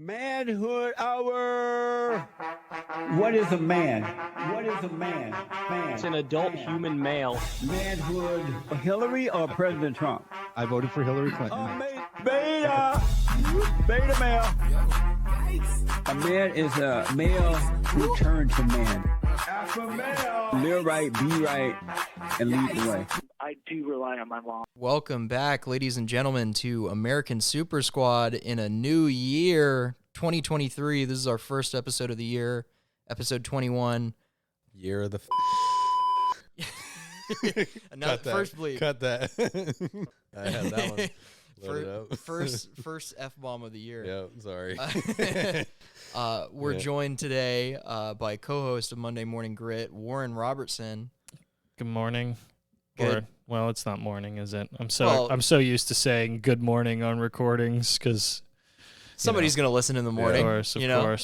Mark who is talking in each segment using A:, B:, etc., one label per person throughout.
A: Manhood Hour! What is a man? What is a man?
B: It's an adult human male.
A: Manhood. Hillary or President Trump?
C: I voted for Hillary Clinton.
A: Beta! Beta male. A man is a male who turns to man. Alpha male. Live right, be right, and lead the way.
D: I do rely on my mom.
E: Welcome back, ladies and gentlemen, to American Super Squad in a new year, 2023. This is our first episode of the year, episode 21.
F: Year of the
E: Another first bleep.
F: Cut that. I had that one. Loaded up.
E: First F-bomb of the year.
F: Yeah, sorry.
E: We're joined today by co-host of Monday Morning Grit, Warren Robertson.
G: Good morning.
E: Good.
G: Well, it's not morning, is it? I'm so used to saying good morning on recordings because
E: somebody's going to listen in the morning.
G: Of course.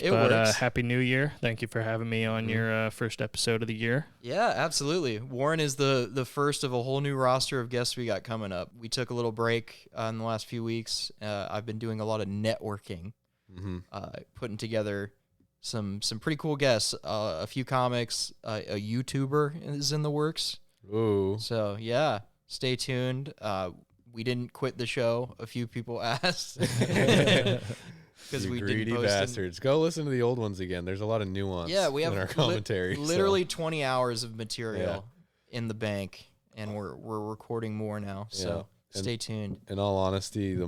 E: It
G: But
E: works.
G: Happy New Year. Thank you for having me on your first episode of the year.
E: Yeah, absolutely. Warren is the first of a whole new roster of guests we got coming up. We took a little break in the last few weeks. I've been doing a lot of networking, putting together some pretty cool guests. A few comics, a YouTuber is in the works.
F: Ooh.
E: So, yeah, stay tuned. We didn't quit the show. A few people asked. Because we
F: greedy
E: didn't post
F: bastards. Go listen to the old ones again. There's a lot of nuance
E: we have
F: in our commentary.
E: literally 20 hours of material in the bank, and we're recording more now. So stay tuned.
F: In all honesty,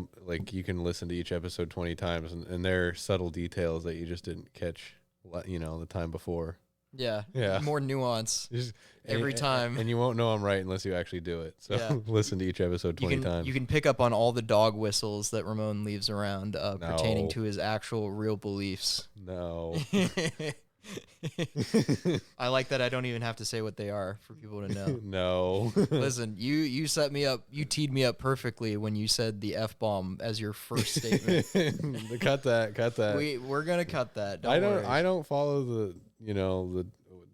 F: you can listen to each episode 20 times, and there are subtle details that you just didn't catch, the time before.
E: Yeah.
F: Yeah.
E: More nuance every time.
F: And you won't know I'm right unless you actually do it. So listen to each episode 20 times.
E: You can pick up on all the dog whistles that Ramon leaves around pertaining to his actual real beliefs.
F: No.
E: I like that I don't even have to say what they are for people to know.
F: No.
E: Listen, you set me up. You teed me up perfectly when you said the F-bomb as your first statement.
F: Cut that.
E: We're going to cut that.
F: I
E: worry.
F: don't follow the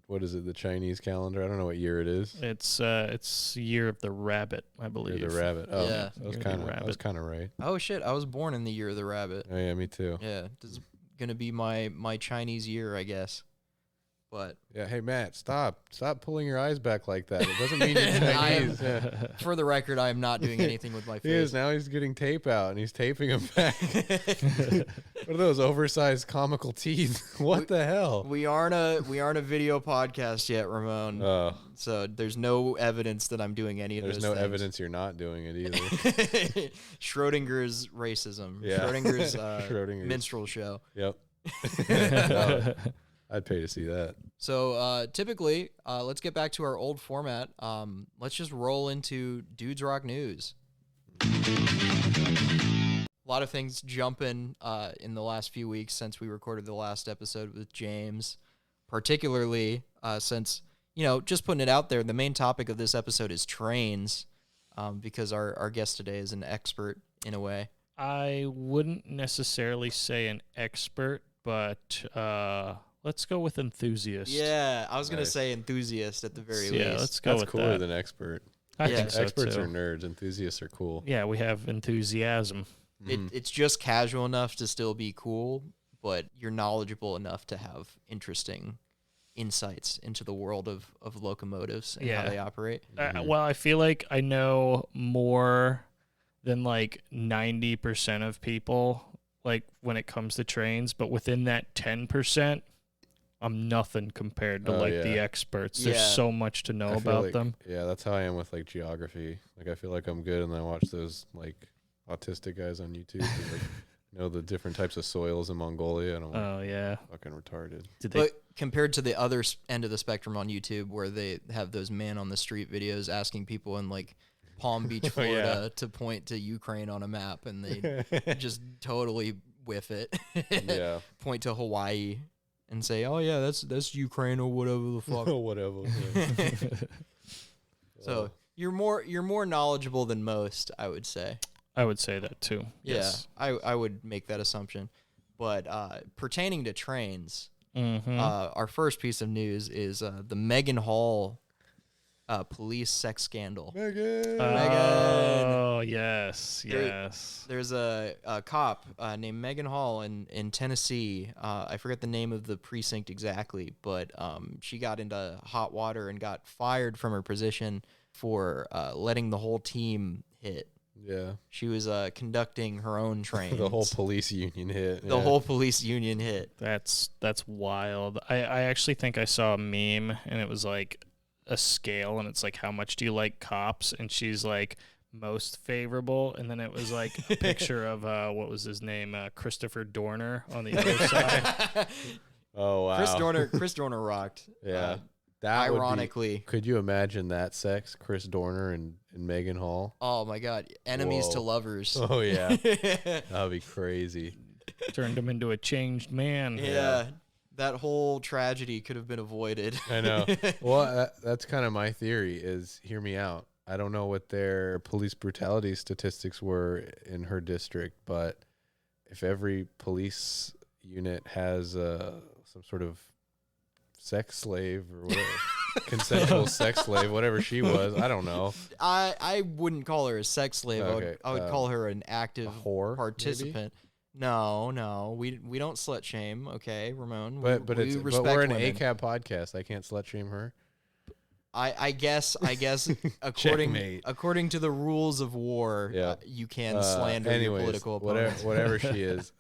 F: what is it, the Chinese calendar? I don't know what year it is.
G: It's Year of the Rabbit, I believe.
F: Year of the rabbit. Oh,
E: Yeah.
F: I was kind of right.
E: Oh shit! I was born in the year of the rabbit.
F: Oh yeah, me too.
E: Yeah, this is gonna be my Chinese year, I guess. But
F: yeah, hey Matt, stop pulling your eyes back like that. It doesn't mean you're Chinese.
E: For the record, I am not doing anything with my face.
F: He is now. He's getting tape out and he's taping them back. What are those oversized comical teeth? What the hell?
E: We aren't a video podcast yet, Ramon.
F: Oh,
E: so there's no evidence that I'm doing any of
F: there's
E: those
F: no
E: things.
F: evidence you're not doing it either.
E: Schrodinger's racism.
F: Yeah.
E: Schrodinger's minstrel show.
F: Yep. No, I'd pay to see that.
E: So typically, let's get back to our old format. Let's just roll into Dudes Rock News. A lot of things jumping in the last few weeks since we recorded the last episode with James, particularly since, just putting it out there, the main topic of this episode is trains, because our guest today is an expert in a way.
G: I wouldn't necessarily say an expert, but let's go with enthusiast.
E: Yeah, I was going to say enthusiast at the very least.
G: Yeah, let's go
F: That's
G: with
F: cooler
G: that.
F: than expert.
G: I think so,
F: Experts
G: too.
F: are nerds. Enthusiasts are cool.
G: Yeah, we have enthusiasm.
E: It's just casual enough to still be cool, but you're knowledgeable enough to have interesting insights into the world of locomotives and how they operate.
G: Well, I feel like I know more than 90% of people, when it comes to trains, but within that 10%, I'm nothing compared to the experts. There's so much to know about them.
F: Yeah, that's how I am with geography. I feel like I'm good, and then I watch those autistic guys on YouTube who know the different types of soils in Mongolia, and I'm fucking retarded.
E: But compared to the other end of the spectrum on YouTube, where they have those man on the street videos asking people in Palm Beach, Florida, to point to Ukraine on a map, and they just totally whiff it. Point to Hawaii and say, "Oh yeah, that's Ukraine or whatever the fuck."
F: Whatever. Yeah.
E: So you're more knowledgeable than most, I would say.
G: I would say that too. Yes.
E: Yeah, I would make that assumption. But pertaining to trains, our first piece of news is the Megan Hall police sex scandal.
F: Megan.
G: Oh, yes.
E: There's a cop named Megan Hall in Tennessee. I forget the name of the precinct exactly, but she got into hot water and got fired from her position for letting the whole team hit.
F: Yeah.
E: She was conducting her own trains.
F: The whole police union hit.
E: The whole police union hit.
G: That's wild. I actually think I saw a meme, and it was like a scale, and it's like, how much do you like cops? And she's like, most favorable. And then it was like a picture of what was his name, Christopher Dorner on the other side.
F: Oh wow.
E: Chris Dorner rocked.
F: Yeah. That
E: ironically,
F: could you imagine that sex? Chris Dorner and Megan Hall.
E: Oh my God, enemies to lovers.
F: Oh yeah, that'd be crazy.
G: Turned him into a changed man.
E: Yeah, that whole tragedy could have been avoided.
F: I know. Well, that's kind of my theory. Is hear me out. I don't know what their police brutality statistics were in her district, but if every police unit has some sort of sex slave or whatever, consensual sex slave, whatever she was, I don't know.
E: I wouldn't call her a sex slave.
F: Okay,
E: I would call her an active
F: whore,
E: participant. Maybe? No, we don't slut shame. Okay, Ramon.
F: But we're an
E: women.
F: ACAB podcast. I can't slut shame her.
E: I guess according to the rules of war, you can slander your political opponent.
F: Whatever she is.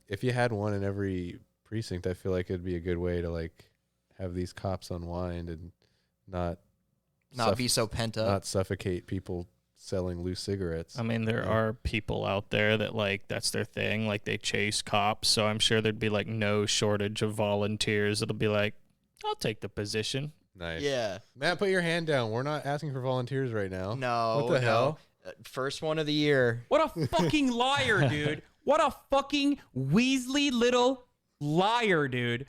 F: If you had one in every precinct, I feel like it'd be a good way to like have these cops unwind and not
E: be so pent up,
F: not suffocate people selling loose cigarettes.
G: I mean, there are people out there that like that's their thing, like they chase cops. So I'm sure there'd be like no shortage of volunteers. It'll be like, I'll take the position.
F: Nice.
E: Yeah.
F: Matt, put your hand down. We're not asking for volunteers right now.
E: No.
F: What the hell?
E: First one of the year.
A: What a fucking liar, dude. What a fucking Weasley little liar, dude.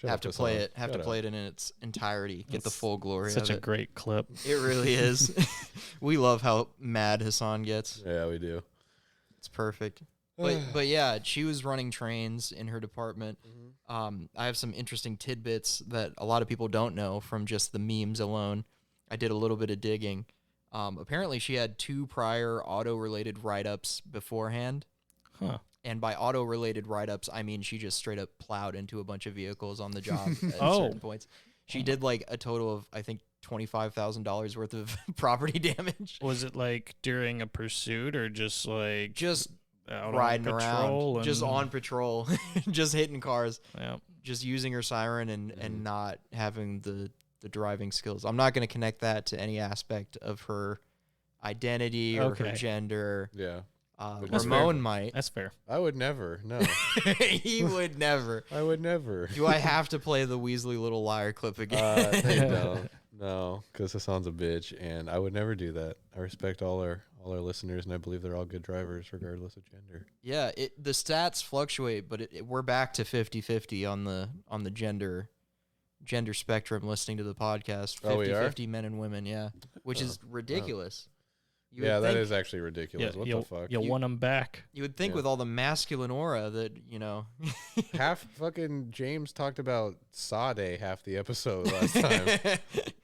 E: Have to play it in its entirety. Get the full glory of it.
G: Such a great clip.
E: It really is. We love how mad Hassan gets.
F: Yeah, we do.
E: It's perfect. But yeah, she was running trains in her department. I have some interesting tidbits that a lot of people don't know from just the memes alone. I did a little bit of digging. Apparently, she had 2 prior auto-related write-ups beforehand.
G: Huh.
E: And by auto-related write-ups, I mean she just straight up plowed into a bunch of vehicles on the job at certain points. She did like a total of, I think, $25,000 worth of property damage.
G: Was it like during a pursuit or just like out
E: riding
G: on
E: around, just on patrol, just hitting cars,
G: yeah,
E: just using her siren and not having the driving skills? I'm not going to connect that to any aspect of her identity or her gender.
F: Yeah.
E: Ramon might.
G: That's fair.
F: I would never. No.
E: He would never.
F: I would never.
E: Do I have to play the Weasley little liar clip again?
F: No, because Hassan's a bitch, and I would never do that. I respect all our listeners, and I believe they're all good drivers, regardless of gender.
E: Yeah, the stats fluctuate, but we're back to 50-50 on the gender spectrum. Listening to the podcast, 50-50 men and women. Yeah, which is ridiculous.
F: Yeah, that is actually ridiculous. What the fuck?
G: You want them back.
E: You would think with all the masculine aura that, you know.
F: Half fucking James talked about Saw Day half the episode last time. I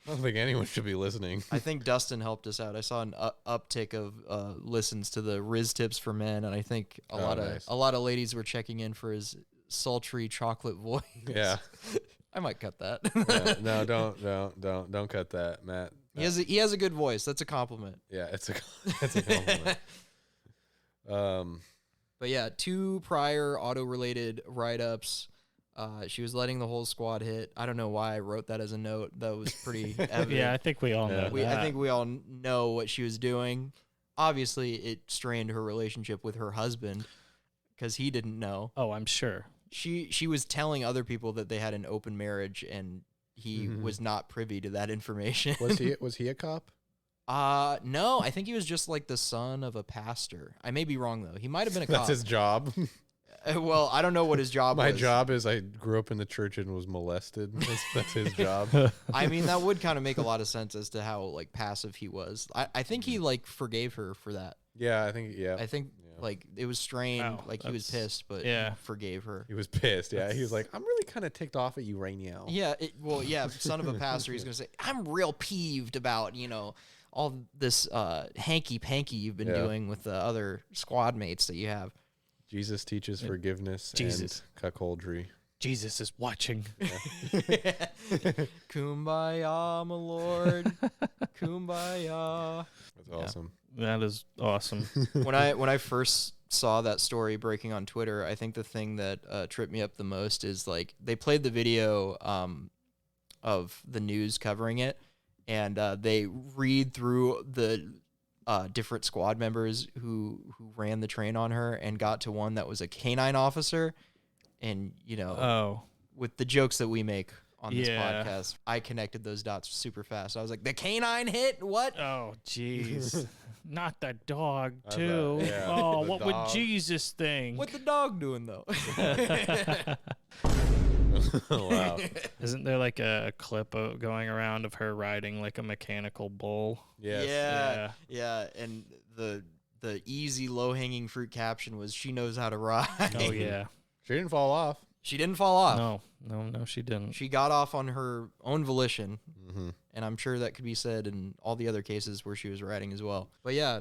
F: don't think anyone should be listening.
E: I think Dustin helped us out. I saw an uptick of listens to the Riz Tips for Men, and I think a lot of ladies were checking in for his sultry chocolate voice.
F: Yeah.
E: I might cut that.
F: No, don't cut that, Matt.
E: He has a good voice. That's a compliment.
F: Yeah, it's a compliment.
E: But yeah, 2 prior auto-related write-ups. She was letting the whole squad hit. I don't know why I wrote that as a note. That was pretty evident.
G: Yeah, I think we all know that.
E: I think we all know what she was doing. Obviously, it strained her relationship with her husband because he didn't know.
G: Oh, I'm sure.
E: She was telling other people that they had an open marriage, and he was not privy to that information.
F: Was he a cop?
E: No, I think he was just like the son of a pastor. I may be wrong though. He might have been a cop.
F: That's his job.
E: Well, I don't know what his job was.
F: My job is I grew up in the church and was molested. That's his job.
E: I mean, that would kind of make a lot of sense as to how like passive he was. I think he like forgave her for that.
F: Yeah, I think. Yeah.
E: I think Like it was strained.
G: Wow,
E: Like he was pissed, but
G: yeah.
E: he forgave her.
F: He was pissed. Yeah, he was like, I'm really kind of ticked off at you right now.
E: Yeah, son of a pastor. He's gonna say, I'm real peeved about all this hanky panky you've been doing with the other squad mates that you have.
F: Jesus teaches forgiveness
G: Jesus.
F: and cuckoldry.
G: Jesus is watching.
E: Kumbaya, my lord. Kumbaya.
F: That's awesome.
G: That is awesome.
E: When I first saw that story breaking on Twitter, I think the thing that tripped me up the most is like they played the video of the news covering it, and they read through the different squad members who ran the train on her and got to one that was a canine officer. And, with the jokes that we make on this podcast, I connected those dots super fast. I was like, the canine hit? What?
G: Oh, jeez. Not the dog,
F: I
G: too.
F: bet, yeah,
G: Oh,
F: the
G: what
F: dog.
G: would Jesus think?
E: What the dog doing, though?
F: Wow.
G: Isn't there like a clip going around of her riding like a mechanical bull?
F: Yes.
E: Yeah. And the easy, low-hanging fruit caption was, she knows how to ride.
G: Oh, yeah.
F: She didn't fall off.
E: She didn't fall off.
G: No, she didn't.
E: She got off on her own volition,
F: Mm-hmm.
E: and I'm sure that could be said in all the other cases where she was riding as well. But yeah,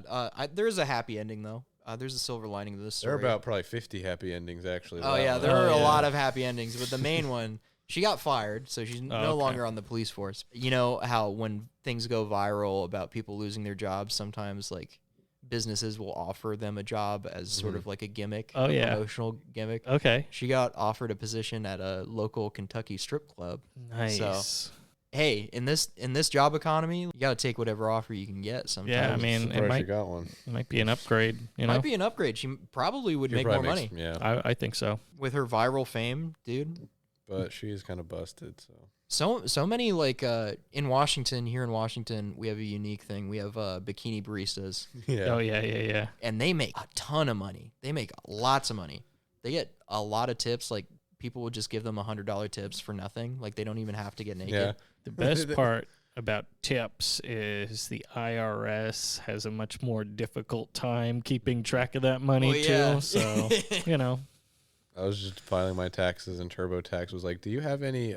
E: there is a happy ending, though. There's a silver lining to this
F: There
E: story.
F: are about probably 50 happy endings, actually.
E: Oh, yeah, there are a lot of happy endings, but the main one, she got fired, so she's no longer on the police force. You know how when things go viral about people losing their jobs, sometimes, like, businesses will offer them a job as sort of like a gimmick,
G: Oh, yeah.
E: promotional gimmick.
G: Okay.
E: She got offered a position at a local Kentucky strip club.
G: Nice.
E: So, hey, in this job economy, you got to take whatever offer you can get sometimes.
G: Yeah, I mean,
F: Surprised
G: it
F: she
G: might,
F: got one.
G: it might be an upgrade,
E: Might be an upgrade. She probably would make more
F: Probably
E: money
F: Yeah,
G: I think so.
E: with her viral fame, dude.
F: but she's kind of busted, so.
E: So many, like, here in Washington, we have a unique thing. We have bikini baristas,
F: Yeah.
G: Oh, yeah.
E: and they make a ton of money. They make lots of money. They get a lot of tips. Like, people will just give them $100 tips for nothing. Like, they don't even have to get naked.
F: Yeah.
G: The best part about tips is the IRS has a much more difficult time keeping track of that money,
E: Well, yeah.
G: too. So,
F: I was just filing my taxes, and TurboTax was like, do you have any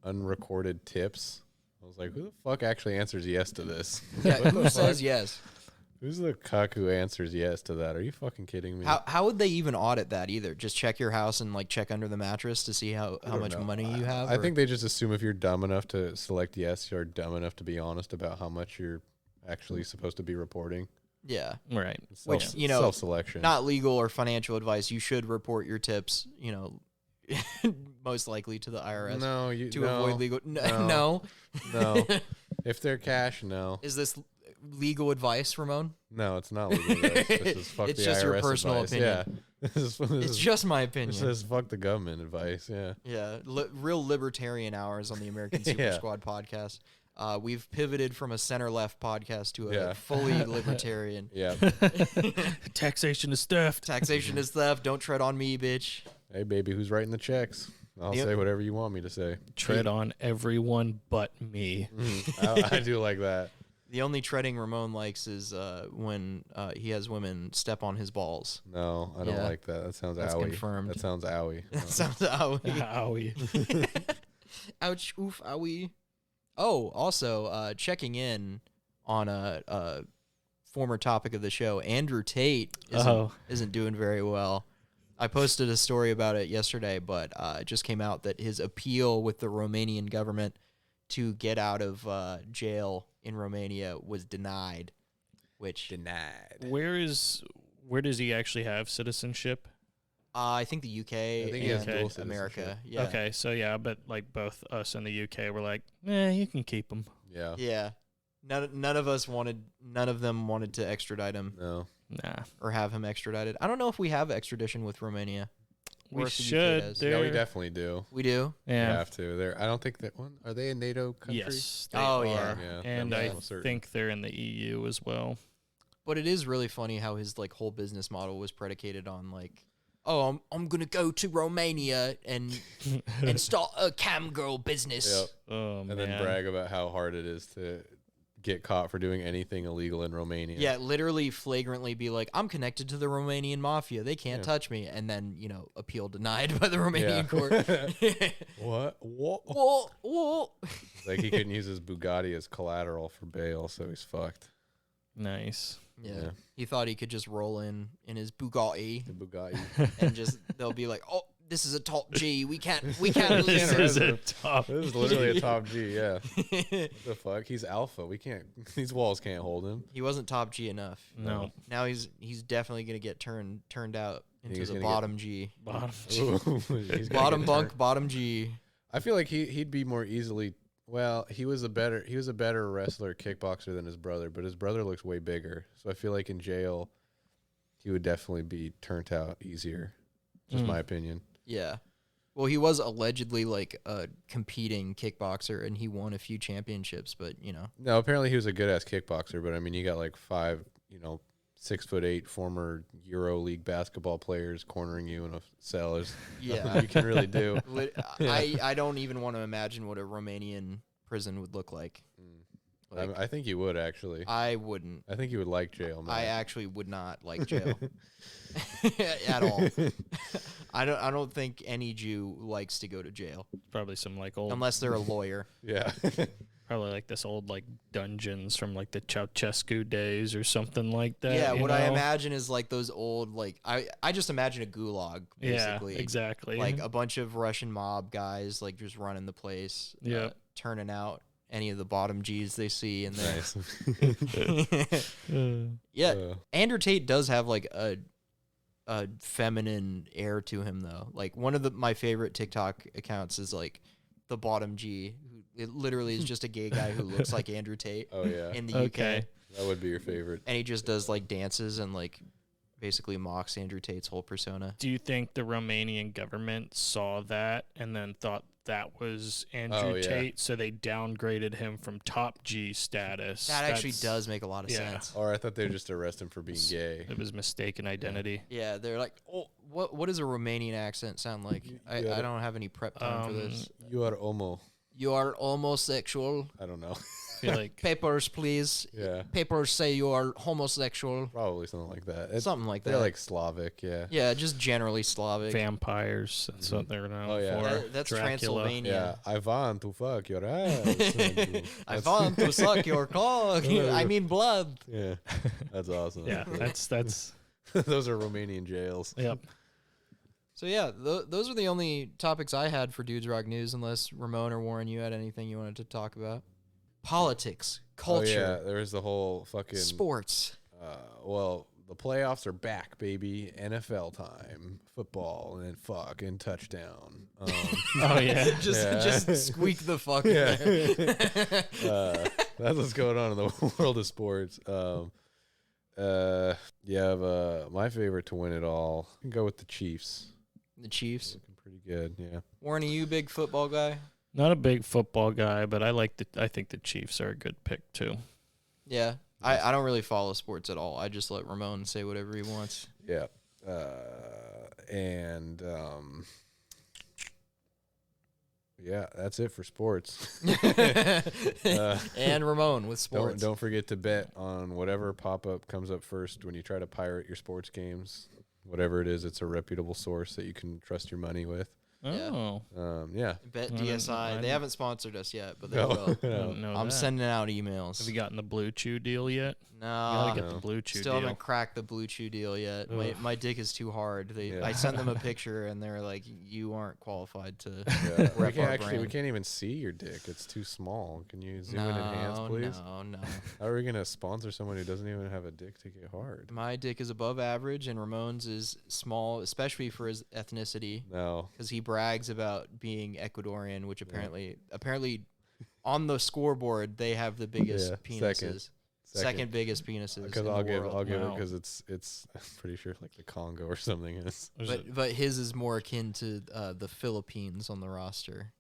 F: unrecorded tips? I was like, who the fuck actually answers yes to this?
E: Yeah,
F: What the
E: who says
F: fuck?
E: yes?
F: Who's the cuck who answers yes to that? Are you fucking kidding me?
E: How would they even audit that either? Just check your house and like check under the mattress to see how
F: I don't
E: much
F: know.
E: money you have?
F: I
E: or-
F: think they just assume if you're dumb enough to select yes, you're dumb enough to be honest about how much you're actually supposed to be reporting.
E: yeah.
G: right.
E: Which, you know,
F: self-selection.
E: Not legal or financial advice. You should report your tips, most likely to the IRS
F: no, you
E: to
F: no,
E: avoid legal.
F: no. No. If they're cash, no.
E: Is this legal advice, Ramon?
F: No, it's not legal. This is fuck
E: It's
F: the
E: just
F: IRS
E: your personal
F: advice.
E: opinion.
F: Yeah. This
E: It's
F: is,
E: just my
F: this
E: opinion.
F: is fuck the government advice. Yeah.
E: Yeah, real libertarian hours on the American Super
F: Yeah.
E: Squad podcast. We've pivoted from a center-left podcast to a
F: Yeah.
E: fully libertarian.
F: Yeah.
G: Taxation is theft.
E: Taxation is theft. Don't tread on me, bitch.
F: Hey, baby, who's writing the checks? I'll
E: Yep.
F: say whatever you want me to say.
G: Tread on everyone but me.
F: I do like that.
E: The only treading Ramon likes is when he has women step on his balls.
F: No, I don't
E: Yeah.
F: like that. That sounds
E: That's
F: owie.
E: confirmed.
F: That sounds owie.
E: That sounds owie.
G: Owie.
E: Ouch, oof, owie. Oh, also, checking in on a former topic of the show, Andrew Tate isn't doing very well. I posted a story about it yesterday, but it just came out that his appeal with the Romanian government to get out of jail in Romania was denied, which
F: Denied.
G: Where does he actually have citizenship?
E: I think the UK
F: I think he has
E: and
F: dual
E: America.
F: citizenship.
E: Yeah.
G: Okay, so yeah, but like both us and the UK were like, you can keep him.
F: Yeah.
E: Yeah. None of them wanted to extradite him
F: No.
G: Nah,
E: or have him extradited. I don't know if we have extradition with Romania. Or
G: we
E: if the UK
G: should.
E: does.
F: Yeah, we
G: They're-
F: definitely do.
E: We do.
F: We
G: Yeah.
F: have to. They're, I don't think that one. Are they a NATO country?
G: Yes. They
E: Oh,
G: are.
E: yeah.
F: Yeah,
G: And
F: I'm
G: I
F: almost certain.
G: think they're in the EU as well.
E: But it is really funny how his like whole business model was predicated on like, oh, I'm gonna go to Romania and start a cam girl business.
F: Yep.
G: Oh
F: And
G: man.
F: then brag about how hard it is to get caught for doing anything illegal in Romania.
E: Yeah, literally flagrantly be like, I'm connected to the Romanian mafia. They can't touch me. And then, appeal denied by the Romanian court.
F: What?
E: Whoa, whoa.
F: Like he couldn't use his Bugatti as collateral for bail, so he's fucked.
G: Nice.
E: Yeah. He thought he could just roll in his Bugatti.
F: The Bugatti.
E: And just, they'll be like, oh, this is a top G. We can't lose
G: This
E: him.
G: is a top.
F: This is literally a top G, yeah. What the fuck? He's alpha. We can't. These walls can't hold him.
E: He wasn't top G enough.
G: No.
E: Now he's definitely gonna get turned out into
F: He's
E: the
F: gonna
E: bottom G.
G: Bottom.
F: Ooh, he's gonna
E: Bottom
F: get
E: bunk,
F: turned.
E: bottom G.
F: I feel like he'd be more easily. Well, he was a better wrestler, kickboxer than his brother, but his brother looks way bigger. So I feel like in jail, he would definitely be turned out easier. Just my opinion.
E: Yeah. Well, he was allegedly like a competing kickboxer, and he won a few championships. But
F: No, apparently he was a good ass kickboxer, but I mean, you got like 5, 6'8" former Euro League basketball players cornering you in a cell. There's nothing you can really do.
E: I don't even want to imagine what a Romanian prison would look like.
F: I think you would actually.
E: I wouldn't.
F: I think you would like jail, man.
E: I actually would not like jail at all. I don't think any Jew likes to go to jail
G: Probably some like old.
E: unless they're a lawyer.
F: Yeah.
G: Probably like this old like dungeons from like the Ceausescu days or something like that.
E: Yeah,
G: you
E: what I
G: know?
E: imagine is like those old like I just imagine a gulag basically.
G: Yeah, exactly.
E: Like a bunch of Russian mob guys like just running the place.
G: Yeah.
E: Turning out any of the bottom G's they see in there.
F: Nice.
E: Yeah. Andrew Tate does have like a feminine air to him though. Like one of my favorite TikTok accounts is like the bottom G. It literally is just a gay guy who looks like Andrew Tate.
F: Oh yeah.
E: In the
G: Okay.
E: UK.
F: That would be your favorite.
E: And he just does like dances and like basically mocks Andrew Tate's whole persona.
G: Do you think the Romanian government saw that and then thought that was Andrew Tate, so they downgraded him from top G status?
E: That actually does make a lot of sense.
F: Or I thought they would just arrest him for being gay.
G: It was mistaken identity.
E: Yeah, they're like, oh, what does a Romanian accent sound like? I don't have any prep time for this.
F: You are homo.
E: You are homosexual.
F: I don't know.
G: I feel like
E: Papers, please.
F: Yeah.
E: Papers say you are homosexual.
F: Probably something like that.
E: Something like that.
F: They're like Slavic, yeah.
E: Yeah, just generally Slavic.
G: vampires. That's what they're known for.
E: That's
G: Dracula.
E: Transylvania.
F: Yeah, I want to fuck your ass.
E: I want to suck your cock. I mean blood.
F: Yeah, that's awesome.
G: Yeah, that's
F: Those are Romanian jails.
G: yep.
E: So yeah, those are the only topics I had for Dudes Rock News, unless Ramon or Warren, you had anything you wanted to talk about. Politics, culture,
F: Oh, yeah, there's the whole fucking
E: sports.
F: Well, the playoffs are back, baby. NFL time, football, and fucking touchdown.
G: Oh yeah.
E: Just squeak the fuck in there.
F: That's what's going on in the world of sports. My favorite to win it all. I can go with the Chiefs.
E: The Chiefs.
F: Looking pretty good, yeah.
E: Warren, are you a big football guy?
G: Not a big football guy, but I think the Chiefs are a good pick too.
E: Yeah. I don't really follow sports at all. I just let Ramon say whatever he wants.
F: Yeah. Yeah, that's it for sports.
E: And Ramon with sports.
F: Don't forget to bet on whatever pop-up comes up first when you try to pirate your sports games. Whatever it is, it's a reputable source that you can trust your money with.
G: Oh.
F: Yeah.
E: Bet
G: I
E: DSI. They haven't sponsored us yet, but they
F: No.
E: will.
G: I didn't know
E: I'm
G: that.
E: sending out emails.
G: Have you gotten the Blue Chew deal yet? You
E: No,
G: gotta get the Blue Chew
E: still
G: deal.
E: haven't cracked the Blue Chew deal yet. My dick is too hard. I sent them a picture and they're like, "You aren't qualified to
F: Yeah.
E: rep our brand."
F: We can't even see your dick. It's too small. Can you zoom in and enhance, please?
E: No.
F: How are we gonna sponsor someone who doesn't even have a dick to get hard?
E: My dick is above average, and Ramon's is small, especially for his ethnicity,
F: No.
E: because he brags about being Ecuadorian, which apparently on the scoreboard they have the biggest penises. Second biggest penises.
F: Because
E: in
F: I'll
E: the
F: give
E: world.
F: it
G: Wow.
F: because it's I'm pretty sure like the Congo or something is.
E: But his is more akin to the Philippines on the roster.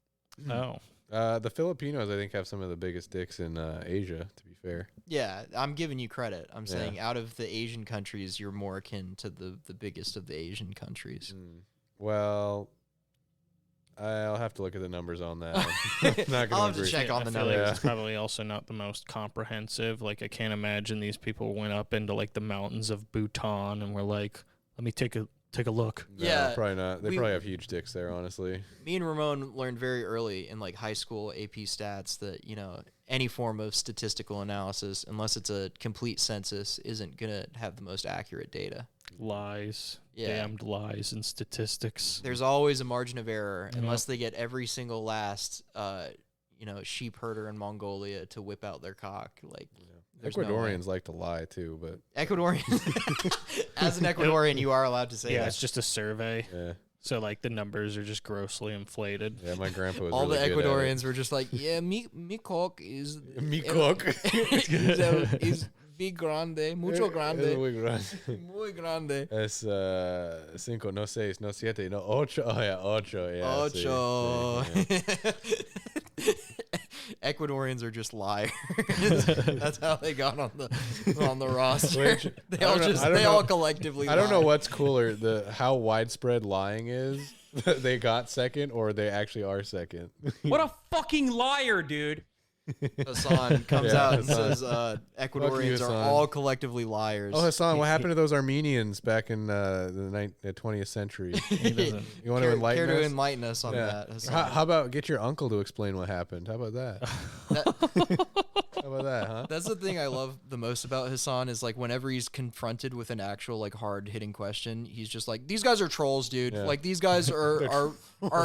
G: Oh.
F: The Filipinos I think have some of the biggest dicks in Asia. To be fair.
E: Yeah, I'm giving you credit. I'm saying out of the Asian countries, you're more akin to the biggest of the Asian countries.
F: Well, I'll have to look at the numbers on that. I'm not
E: I'll
F: gonna
E: have to
F: agree.
E: check on
G: I
E: the
G: feel like
E: numbers.
G: it's probably also not the most comprehensive. Like, I can't imagine these people went up into like the mountains of Bhutan and were like, "Let me take a look."
F: No,
E: Yeah,
F: probably not. They
E: we-
F: probably have huge dicks there, honestly.
E: Me and Ramon learned very early in like high school AP stats that, you know, any form of statistical analysis, unless it's a complete census, isn't going to have the most accurate data.
G: Lies,
E: Yeah.
G: damned lies and statistics.
E: There's always a margin of error
G: Yeah.
E: unless they get every single last, sheep herder in Mongolia to whip out their cock. Like, there's no way.
F: Ecuadorians like to lie too, but
E: Ecuadorian. As an Ecuadorian, you are allowed to say
G: Yeah,
E: that.
G: it's just a survey.
F: yeah,
G: So like the numbers are just grossly inflated.
F: yeah. My grandpa was
E: All
F: really
E: the
F: good at
E: Ecuadorians were just like, yeah, me cock is
F: Me cock.
E: is big grande, mucho grande,
F: Muy grande.
E: muy grande.
F: Es cinco, no seis, no siete, no ocho. Oh yeah, ocho. Yeah, sí,
E: Ocho.
F: sí, yeah.
E: Ecuadorians are just liars. That's how they got on the roster.
F: Which,
E: they
F: I
E: all
F: don't know-
E: just
F: I don't
E: they
F: know-
E: all collectively.
F: I don't know
E: lie.
F: what's cooler, how widespread lying is. That they got second, or they actually are second.
B: What a fucking liar, dude.
E: Hassan comes
F: Yeah,
E: out and
F: Hassan.
E: says Ecuadorians are
F: Hassan.
E: all collectively liars.
F: Oh, Hassan, what happened to those Armenians back in the 20th century?
G: He doesn't.
F: You want to enlighten
E: care to
F: us?
E: enlighten us on
F: Yeah.
E: that, Hassan.
F: How about get your uncle to explain what happened? How about that? How about that, huh?
E: That's the thing I love the most about Hassan is like whenever he's confronted with an actual like hard hitting question, he's just like, these guys are trolls, dude.
F: Yeah.
E: Like these guys are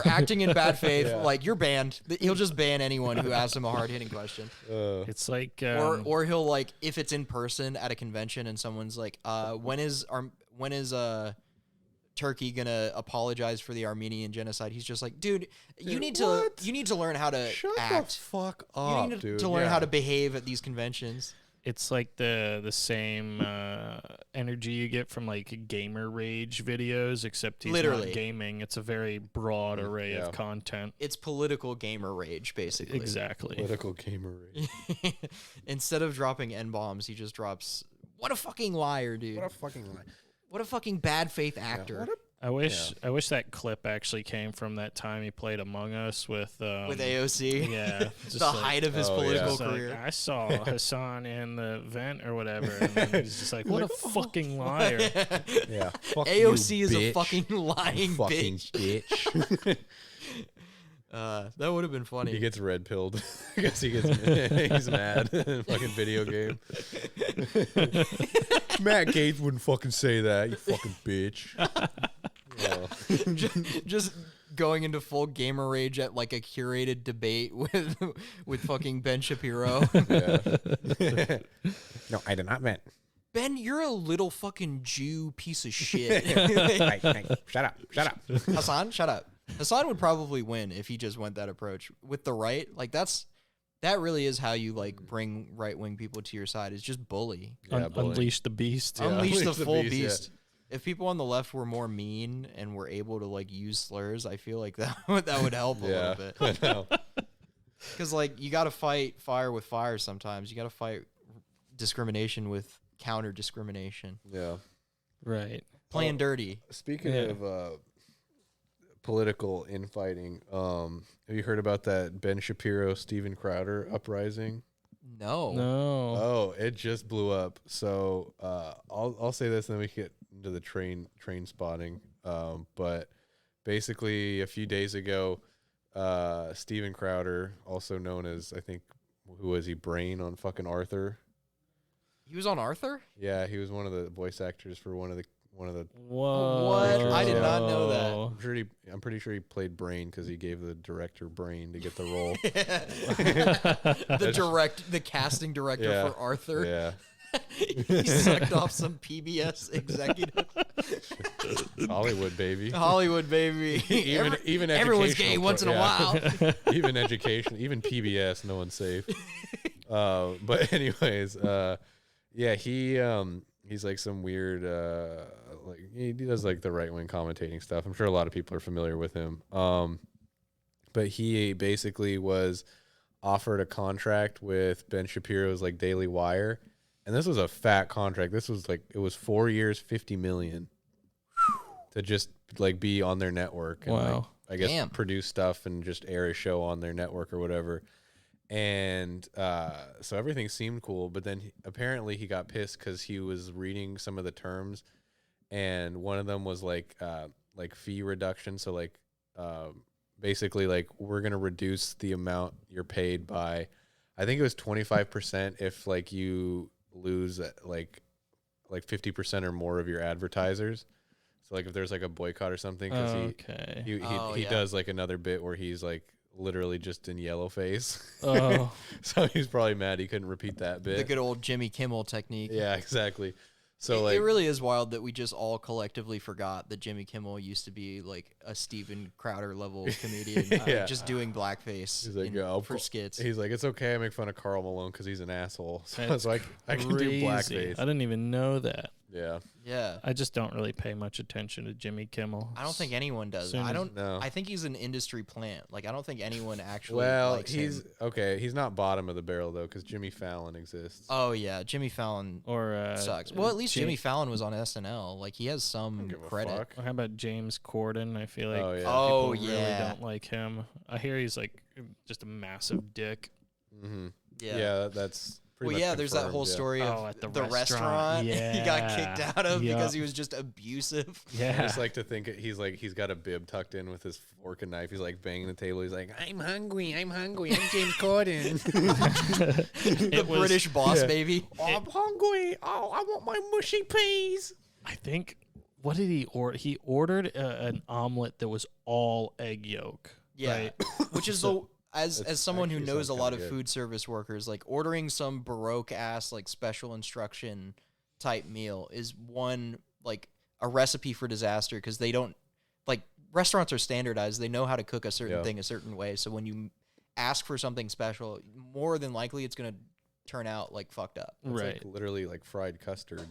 E: acting in bad faith.
F: Yeah.
E: Like you're banned. He'll just ban anyone who asks him a hard hitting question.
G: It's like
E: Or he'll like if it's in person at a convention and someone's like, when is Turkey gonna apologize for the Armenian genocide? He's just like, dude, you need
F: what?
E: to learn how to
F: Shut
E: act.
F: the fuck
E: You
F: up,
E: need
F: dude.
E: to learn
F: Yeah.
E: how to behave at these conventions.
G: it's like the same energy you get from like gamer rage videos, except he's
E: Literally.
G: not gaming. It's a very broad array
F: Yeah.
G: of content.
E: It's political gamer rage, basically.
G: Exactly.
F: Political gamer rage.
E: Instead of dropping N-bombs, he just drops, what a fucking liar, dude.
F: What a fucking lie.
E: What a fucking bad faith actor.
G: I wish that clip actually came from that time he played Among Us with
E: AOC.
G: Yeah, just
E: The
G: like-
E: height of his
F: Oh,
E: political
F: yeah.
G: It's like,
E: career.
G: I saw Hassan in the vent or whatever, and then he's just like, "What a fucking liar!"
F: Yeah. Fuck
E: AOC
F: you,
E: is a
F: bitch.
E: fucking lying
F: fucking
E: bitch.
F: bitch.
E: That would have been funny.
F: He gets red pilled. I guess he's mad. Fucking video game. Matt Gates wouldn't fucking say that. You fucking bitch. Oh.
E: just going into full gamer rage at like a curated debate with fucking Ben Shapiro.
F: Yeah. No, I did not meant.
E: Ben, you're a little fucking Jew piece of shit.
F: Shut up. Shut up.
E: Hassan, shut up. Hassan would probably win if he just went that approach with the right. Like that really is how you like bring right wing people to your side. Is just bully.
F: Yeah, bullying.
G: Unleash the beast.
F: Yeah.
E: Unleash the
F: Unleash the
E: full
F: beast, yeah.
E: beast. If people on the left were more mean and were able to like use slurs, I feel like that would help a
F: Yeah.
E: little bit.
F: I know.
E: Because like you got to fight fire with fire sometimes. You got to fight discrimination with counter discrimination.
F: Yeah.
G: Right.
E: Playing dirty.
F: Speaking
G: Yeah.
F: of political infighting, have you heard about that Ben Shapiro, Steven Crowder uprising?
E: No.
G: No.
F: Oh, it just blew up. So I'll say this, and then we get into the train spotting. But basically, a few days ago, Steven Crowder, also known as, I think, who was he? Brain on fucking Arthur.
E: He was on Arthur?
F: Yeah, he was one of the voice actors for one of the.
G: Whoa.
E: What?
F: I did
E: not know that.
F: I'm pretty sure he played Brain because he gave the director Brain to get the role.
E: The casting director
F: Yeah.
E: for Arthur.
F: Yeah.
E: He sucked off some PBS executive.
F: Hollywood, baby.
E: Hollywood, baby.
F: Even
E: everyone's
F: educational
E: gay once in a while.
F: Even education, even PBS, no one's safe. But anyways, yeah, he's like some weird, like he does like the right wing commentating stuff. I'm sure a lot of people are familiar with him. But he basically was offered a contract with Ben Shapiro's like Daily Wire, and this was a fat contract. This was like, it was 4 years, $50 million to just like be on their network. And
G: Wow.
F: like, I guess,
E: Damn.
F: produce stuff and just air a show on their network or whatever. And so everything seemed cool, but then apparently he got pissed because he was reading some of the terms, and one of them was like fee reduction. So like basically like we're gonna reduce the amount you're paid by, I think it was 25% if like you lose like 50% or more of your advertisers. So like if there's like a boycott or something, because he does like another bit where he's like literally just in yellow face.
G: Oh.
F: So he's probably mad he couldn't repeat that bit.
E: The good old Jimmy Kimmel technique.
F: Yeah, exactly. So
E: it really is wild that we just all collectively forgot that Jimmy Kimmel used to be like a Steven Crowder level comedian,
F: Yeah.
E: Just doing blackface
F: He's like,
E: for skits.
F: He's like, it's okay, I make fun of Karl Malone because he's an asshole. So I can do
G: Crazy.
F: blackface.
G: I didn't even know that.
F: Yeah.
E: Yeah.
G: I just don't really pay much attention to Jimmy Kimmel.
E: I don't think anyone does.
G: Soon
E: I
G: as-
E: don't.
F: No.
E: I think he's an industry plant. Like I don't think anyone actually.
F: Well,
E: likes
F: he's
E: him.
F: okay. He's not bottom of the barrel though, because Jimmy Fallon exists.
E: Oh yeah, Jimmy Fallon
G: Or
E: sucks. Well, at least Jimmy Fallon was on SNL. Like he has some
F: give a
E: credit.
F: fuck.
G: Or how about James Corden? I feel like
F: Oh, yeah.
E: Oh,
G: people really
E: yeah.
G: don't like him. I hear he's like just a massive dick.
F: Mm-hmm.
E: Yeah.
F: Yeah, that's. Pretty
E: Well,
F: much
E: yeah, there's that
F: confirmed,
E: whole
F: yeah.
E: story of
G: Oh, at the
E: restaurant
G: restaurant.
E: he got kicked
G: Yeah.
E: out of because
G: Yup.
E: he was just abusive.
F: I
G: Yeah.
F: just like to think he's got a bib tucked in with his fork and knife. He's like banging the table. He's like, I'm hungry. I'm James Corden.
E: The British boss baby.
F: I'm hungry. Oh, I want my mushy peas.
G: I think, what did he order? He ordered an omelet that was all egg yolk.
E: Yeah,
G: Right?
E: which is as someone who
F: actually
E: knows a
F: sounds
E: lot
F: kinda
E: of
F: good.
E: food service workers, like ordering some Baroque ass like special instruction type meal is one like a recipe for disaster because they don't like restaurants are standardized. They know how to cook a certain thing a certain way. So when you ask for something special, more than likely it's gonna turn out like fucked up.
F: It's
G: Right.
F: like literally like fried custard.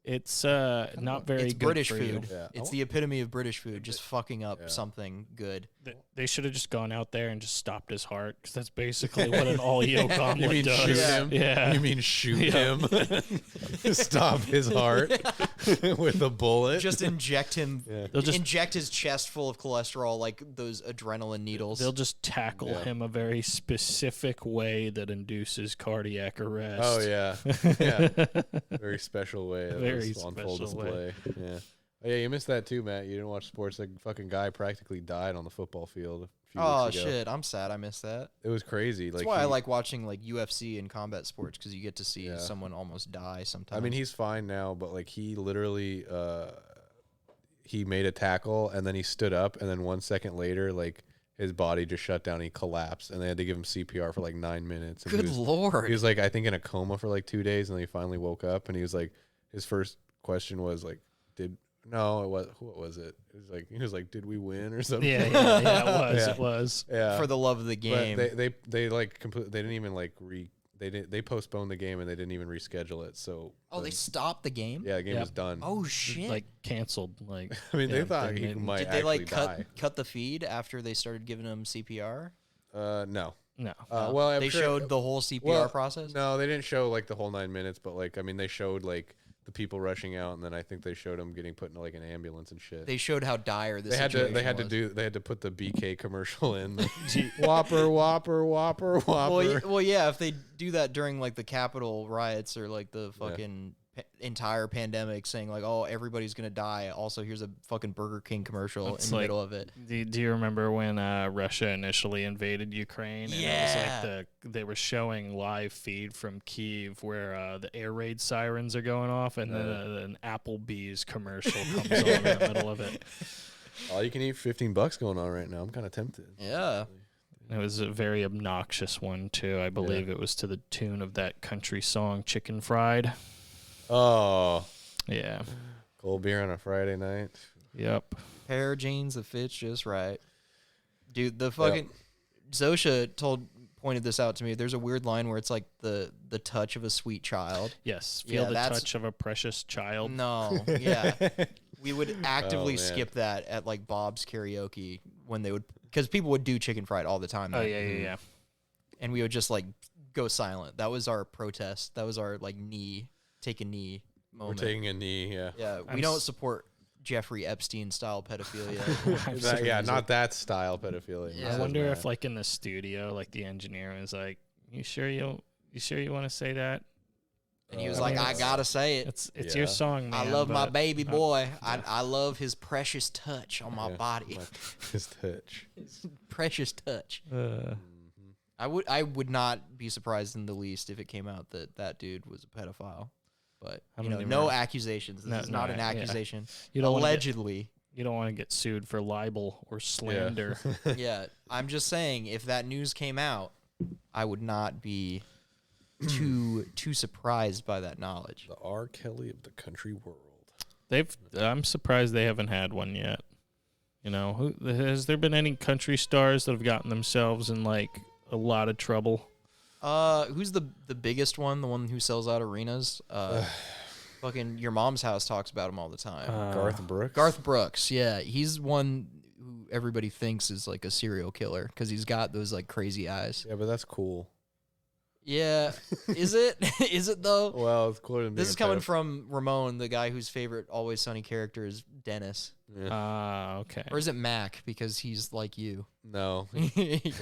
G: It's not very
E: It's
G: good
E: British
G: for
E: food.
G: you.
F: Yeah.
E: It's the epitome of British food, just fucking up
F: Yeah.
E: something good.
G: They should have just gone out there and just stopped his heart because that's basically what an all yolk omelet
F: You mean
G: does.
F: shoot him?
G: Yeah.
F: You mean shoot
G: Yeah.
F: him? Stop his heart with a bullet?
E: Just inject him,
G: They'll just
E: inject his chest full of cholesterol like those adrenaline needles.
G: they'll just tackle
F: Yeah.
G: him a very specific way that induces cardiac arrest.
F: Oh yeah, yeah. Very special way. Of
G: Very
F: this on full
G: special way.
F: display. Yeah. Oh, yeah, you missed that too, Matt. You didn't watch sports. That fucking guy practically died on the football field a few
E: Oh
F: weeks ago.
E: shit, I'm sad I missed that.
F: It was crazy.
E: That's
F: Like
E: why I
F: he-
E: like watching like UFC and combat sports because you get to see
F: Yeah.
E: someone almost die sometimes.
F: I mean, he's fine now, but like he literally, he made a tackle and then he stood up, and then 1 second later, like his body just shut down. He collapsed, and they had to give him CPR for like 9 minutes. And
E: good
F: he was,
E: lord.
F: He was like, I think in a coma for like 2 days, and then he finally woke up, and he was like, his first question was like, what was it? He was like, did we win or something?
G: Yeah, yeah, yeah, it was.
F: Yeah.
G: It was.
F: Yeah.
E: For the love of the
F: But
E: game.
F: they like completely. They didn't even like they postponed the game, and they didn't even reschedule it. So
E: They stopped the game?
F: yeah, the game
G: Yep.
F: was done.
E: Oh shit.
G: Like canceled. Like
F: I mean, they
G: yeah,
F: thought
G: they
F: he
G: didn't-
F: might
E: Did they
F: actually
E: like
F: die.
E: cut the feed after they started giving him CPR?
F: No.
G: No.
F: Well, I'm
E: they
F: sure-
E: showed the whole CPR process?
F: No, they didn't show like the whole 9 minutes, but like I mean, they showed like the people rushing out, and then I think they showed him getting put into like an ambulance and shit.
E: They showed how dire this
F: They had
E: situation
F: to
E: was.
F: they had to put the BK commercial in. Whopper, Whopper, Whopper, Whopper.
E: Well, yeah, if they do that during like the Capitol riots or like the fucking entire pandemic, saying like, "Oh, everybody's gonna die." Also, here's a fucking Burger King commercial
G: It's
E: in the
G: like-
E: middle of it.
G: Do you remember when Russia initially invaded Ukraine? And
E: Yeah.
G: it was like they were showing live feed from Kyiv where the air raid sirens are going off, and then an Applebee's commercial comes on in the middle of it.
F: All you can eat, $15 going on right now. I'm kind of tempted.
E: Yeah.
G: It was a very obnoxious one too. I believe it was to the tune of that country song "Chicken Fried."
F: Oh,
G: Yeah.
F: cold beer on a Friday night.
G: Yep.
E: Pair of jeans that fits just right. Dude, the fucking Zosha pointed this out to me. There's a weird line where it's like the touch of a sweet child.
G: Yes. Feel
E: Yeah,
G: the
E: that's-
G: touch of a precious child.
E: No, yeah. We would actively
F: man.
E: skip that at like Bob's karaoke when they would, because people would do chicken fried all the time.
G: Oh
E: then.
G: yeah, yeah, yeah.
E: And we would just like go silent. That was our protest. That was our like take a knee
F: We're
E: moment.
F: taking a knee. Yeah.
E: Yeah, we
G: I'm
E: don't
G: s-
E: support Jeffrey Epstein style pedophilia.
F: Yeah, not that style pedophilia.
E: Yeah.
G: I wonder if, like, in the studio, like, the engineer was like, "You sure you want to say that?"
E: And he was like, "I gotta say it.
G: It's your song, man.
E: I love my
G: but-
E: baby boy. I love his precious touch on my body.
F: His touch.
E: His precious touch." I would not be surprised in the least if it came out that that dude was a pedophile. But no accusations. This is not an accusation.
G: You don't
E: Allegedly.
G: You don't want to get sued for libel or slander.
E: Yeah, I'm just saying, if that news came out, I would not be too surprised by that knowledge.
F: The R. Kelly of the country world.
G: I'm surprised they haven't had one yet. You know, has there been any country stars that have gotten themselves in like a lot of trouble?
E: Who's the biggest one? The one who sells out arenas? Fucking your mom's house talks about him all the time.
F: Garth Brooks.
E: Garth Brooks, yeah, he's one who everybody thinks is like a serial killer because he's got those like crazy eyes.
F: Yeah, but that's cool.
E: Yeah, is it? Is it though?
F: Well, it's cooler than
E: This is coming from Ramon, the guy whose favorite Always Sunny character is Dennis.
G: Okay.
E: Or is it Mac because he's like you?
F: No.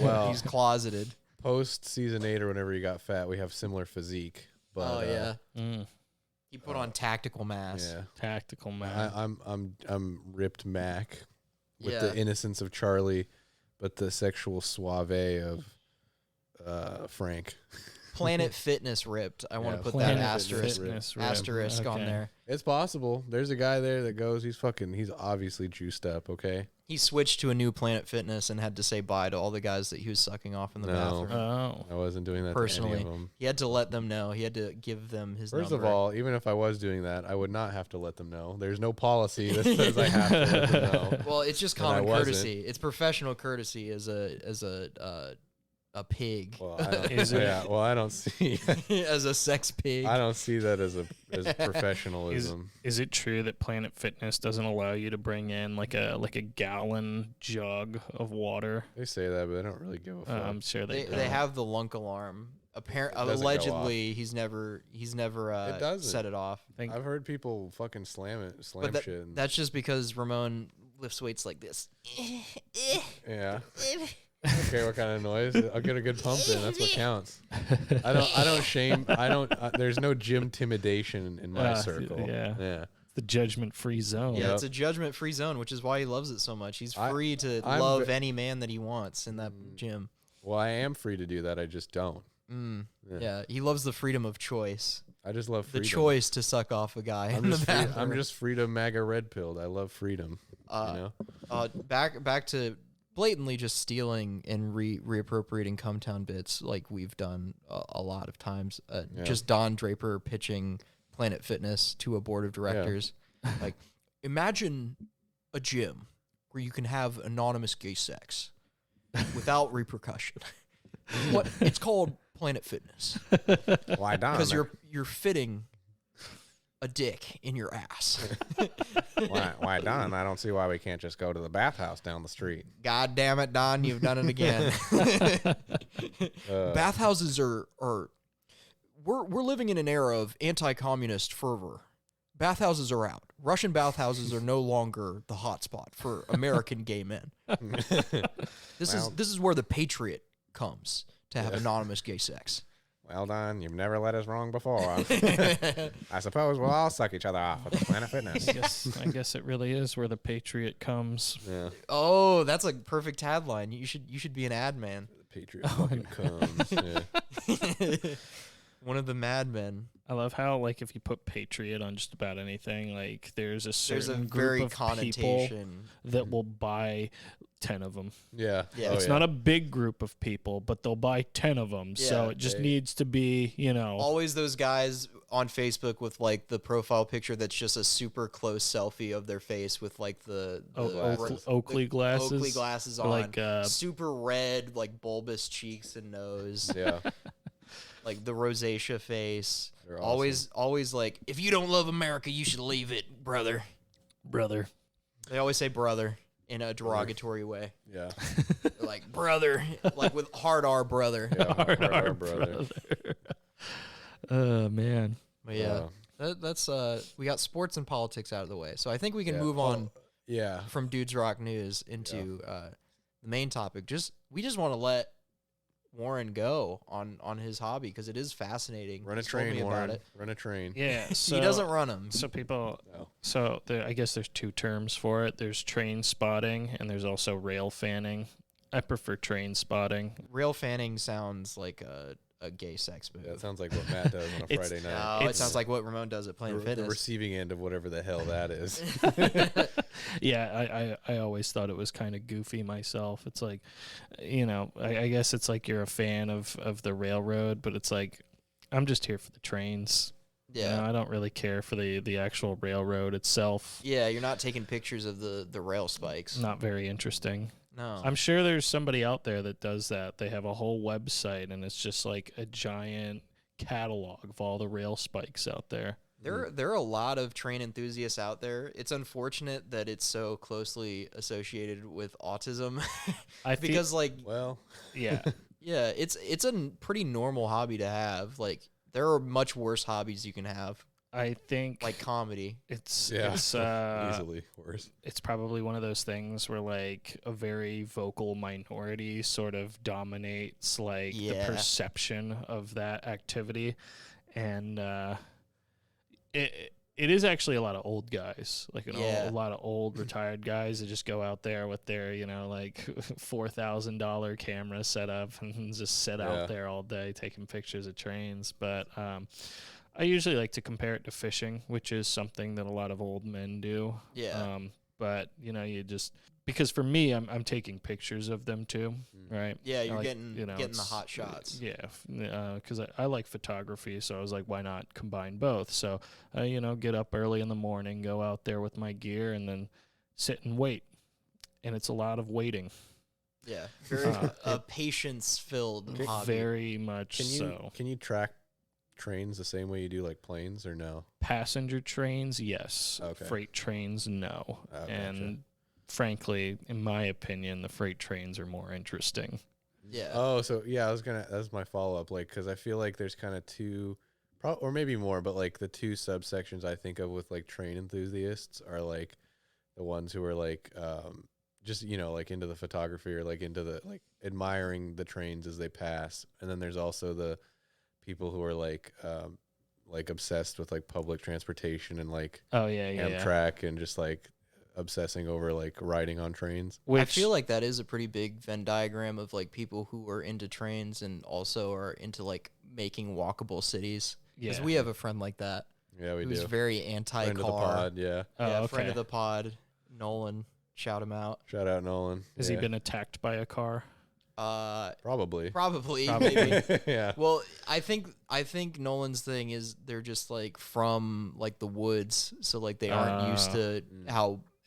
E: Well, he's closeted.
F: Post season 8 or whenever you got fat, we have similar physique. But,
E: He put on tactical mass.
F: Yeah.
G: Tactical man.
F: I'm ripped Mac with
E: Yeah.
F: the innocence of Charlie, but the sexual suave of Frank.
E: Planet Fitness ripped. I want to put
G: Planet
E: that asterisk
G: Fitness ripped.
E: asterisk on
G: Okay.
E: there.
F: It's possible. There's a guy there that goes, he's obviously juiced up, okay?
E: He switched to a new Planet Fitness and had to say bye to all the guys that he was sucking off in the bathroom.
G: Oh.
F: I wasn't doing that
E: Personally,
F: to any of them.
E: he had to let them know. He had to give them his
F: First
E: number.
F: of all, even if I was doing that, I would not have to let them know. There's no policy that says I have to let them know.
E: Well, it's just
F: And I
E: common
F: wasn't.
E: courtesy. It's professional courtesy as a pig,
F: Well, I don't see
E: as a sex pig.
F: I don't see that as professionalism.
G: Is it true that Planet Fitness doesn't allow you to bring in like a gallon jug of water?
F: They say that, but they don't really give a fuck.
G: I'm sure they
E: They have the lunk alarm.
F: doesn't go
E: Allegedly, he's never
F: It doesn't.
E: set it off.
F: I've heard people fucking slam
E: But
F: shit. and-
E: that's just because Ramon lifts weights like this.
F: yeah. Okay, what kind of noise? I'll get a good pump in. That's what counts. I don't shame. There's no gym intimidation in my circle.
G: yeah. The judgment-free zone.
E: Yeah, it's a judgment-free zone, which is why he loves it so much. He's free to
F: I'm
E: love any man that he wants in that gym.
F: Well, I am free to do that. I just don't.
E: Yeah, he loves the freedom of choice.
F: I just love
E: The
F: freedom.
E: choice to suck off a guy in the bathroom.
F: I'm just freedom MAGA red pilled. I love freedom. You know?
E: Back to blatantly just stealing and reappropriating Cumtown bits like we've done a lot of times. Just Don Draper pitching Planet Fitness to a board of directors. Like, imagine a gym where you can have anonymous gay sex without repercussion. It's called Planet Fitness
F: Why not?
E: because you're fitting a dick in your ass.
F: Why, Don? I don't see why we can't just go to the bathhouse down the street.
E: God damn it, Don, you've done it again. Bathhouses are we're living in an era of anti-communist fervor. Bathhouses are out. Russian bathhouses are no longer the hotspot for American gay men. This is where the patriot comes to have anonymous gay sex.
F: Well, Don, you've never led us wrong before. I suppose we'll all suck each other off at the Planet Fitness.
G: I guess it really is where the patriot comes.
F: Yeah.
E: Oh, that's a perfect tagline. You should be an ad man.
F: The Patriot fucking comes. Yeah.
E: One of the madmen.
G: I love how, like, if you put patriot on just about anything, like, there's a certain
E: very
G: group of people
E: connotation.
G: that will buy 10 of them.
F: Yeah.
E: Yeah.
G: It's not a big group of people, but they'll buy 10 of them. So
E: Yeah,
G: it just needs to be,
E: Always those guys on Facebook with like the profile picture that's just a super close selfie of their face with like the
G: Oakley glasses.
E: Oakley glasses
G: Or
E: on,
G: like,
E: super red, like bulbous cheeks and nose,
F: Yeah.
E: like the rosacea face.
F: They're
E: Always like, if you don't love America, you should leave it, brother.
G: Brother.
E: They always say brother in a derogatory way.
F: Yeah.
E: They're like brother, like with hard R brother.
F: Yeah. Hard R, brother.
G: Oh, man.
E: But yeah, That's we got sports and politics out of the way, so I think we can
F: Yeah.
E: move on
F: Yeah.
E: from Dudes Rock News into the main topic. We just want to let Warren go on his hobby because it is fascinating.
F: Run a
E: He's told me
F: train,
E: about
F: Warren.
E: it.
F: Run a train.
G: Yeah, so
E: He doesn't run them.
G: So people,
F: No.
G: so I guess there's two terms for it. There's train spotting, and there's also rail fanning. I prefer train spotting.
E: Rail fanning sounds like a gay sex move.
F: Yeah, that sounds like what Matt does on a
G: It's-
F: Friday night.
E: No, it
G: It's-
E: sounds like what Ramon does at Planet
F: The
E: Fitness.
F: receiving end of whatever the hell that is.
G: Yeah, I always thought it was kind of goofy myself. It's like, I guess it's like you're a fan of the railroad, but it's like, I'm just here for the trains.
E: Yeah.
G: I don't really care for the actual railroad itself.
E: Yeah, you're not taking pictures of the rail spikes.
G: Not very interesting.
E: No.
G: I'm sure there's somebody out there that does that. They have a whole website, and it's just like a giant catalog of all the rail spikes out there.
E: There are a lot of train enthusiasts out there. It's unfortunate that it's so closely associated with autism because
F: Well,
G: yeah,
E: yeah, it's a pretty normal hobby to have. Like there are much worse hobbies you can have,
G: I think
E: like comedy.
G: it's
F: easily worse.
G: it's probably one of those things where like a very vocal minority sort of dominates like the
E: Yeah.
G: perception of that activity, and it is actually a lot of old guys, like
E: Yeah.
G: a lot of old retired guys that just go out there with their like $4,000 camera set up and just sit
F: Yeah.
G: out there all day taking pictures of trains. But I usually like to compare it to fishing, which is something that a lot of old men do.
E: Yeah.
G: But you just, because for me, I'm taking pictures of them too, right?
E: Yeah,
G: I
E: you're
G: like,
E: getting the
G: it's-
E: hot shots.
G: Yeah, because I like photography, so I was like, why not combine both? So, get up early in the morning, go out there with my gear, and then sit and wait. And it's a lot of waiting.
E: Yeah, very patience-filled hobby.
G: Very much so.
F: Can you track trains the same way you do like planes or no?
G: Passenger trains, yes.
F: Okay.
G: Freight trains, no.
F: Oh,
G: And
F: gotcha.
G: frankly, in my opinion, the freight trains are more interesting.
E: Yeah.
F: Oh, so yeah, that's my follow up. Like, because I feel like there's kind of two, or maybe more, but like the two subsections I think of with like train enthusiasts are like the ones who are like, just like into the photography or like into the like admiring the trains as they pass, and then there's also the people who are like obsessed with like public transportation and like
G: Oh, yeah.
F: Amtrak and just like obsessing over like riding on trains.
E: I feel like that is a pretty big Venn diagram of like people who are into trains and also are into like making walkable cities. Because
G: Yeah.
E: we have a friend like that
F: Yeah, we
E: who's
F: do.
E: very anti-car.
F: Friend of the pod, yeah.
G: Oh,
E: Yeah,
G: okay.
E: friend of the pod, Nolan. Shout him out.
F: Shout out Nolan.
G: Has
F: yeah.
G: he been attacked by a car?
F: Probably.
E: Probably.
G: Probably.
E: Maybe.
F: Yeah.
E: Well, I think Nolan's thing is they're just like from like the woods, so like they aren't used to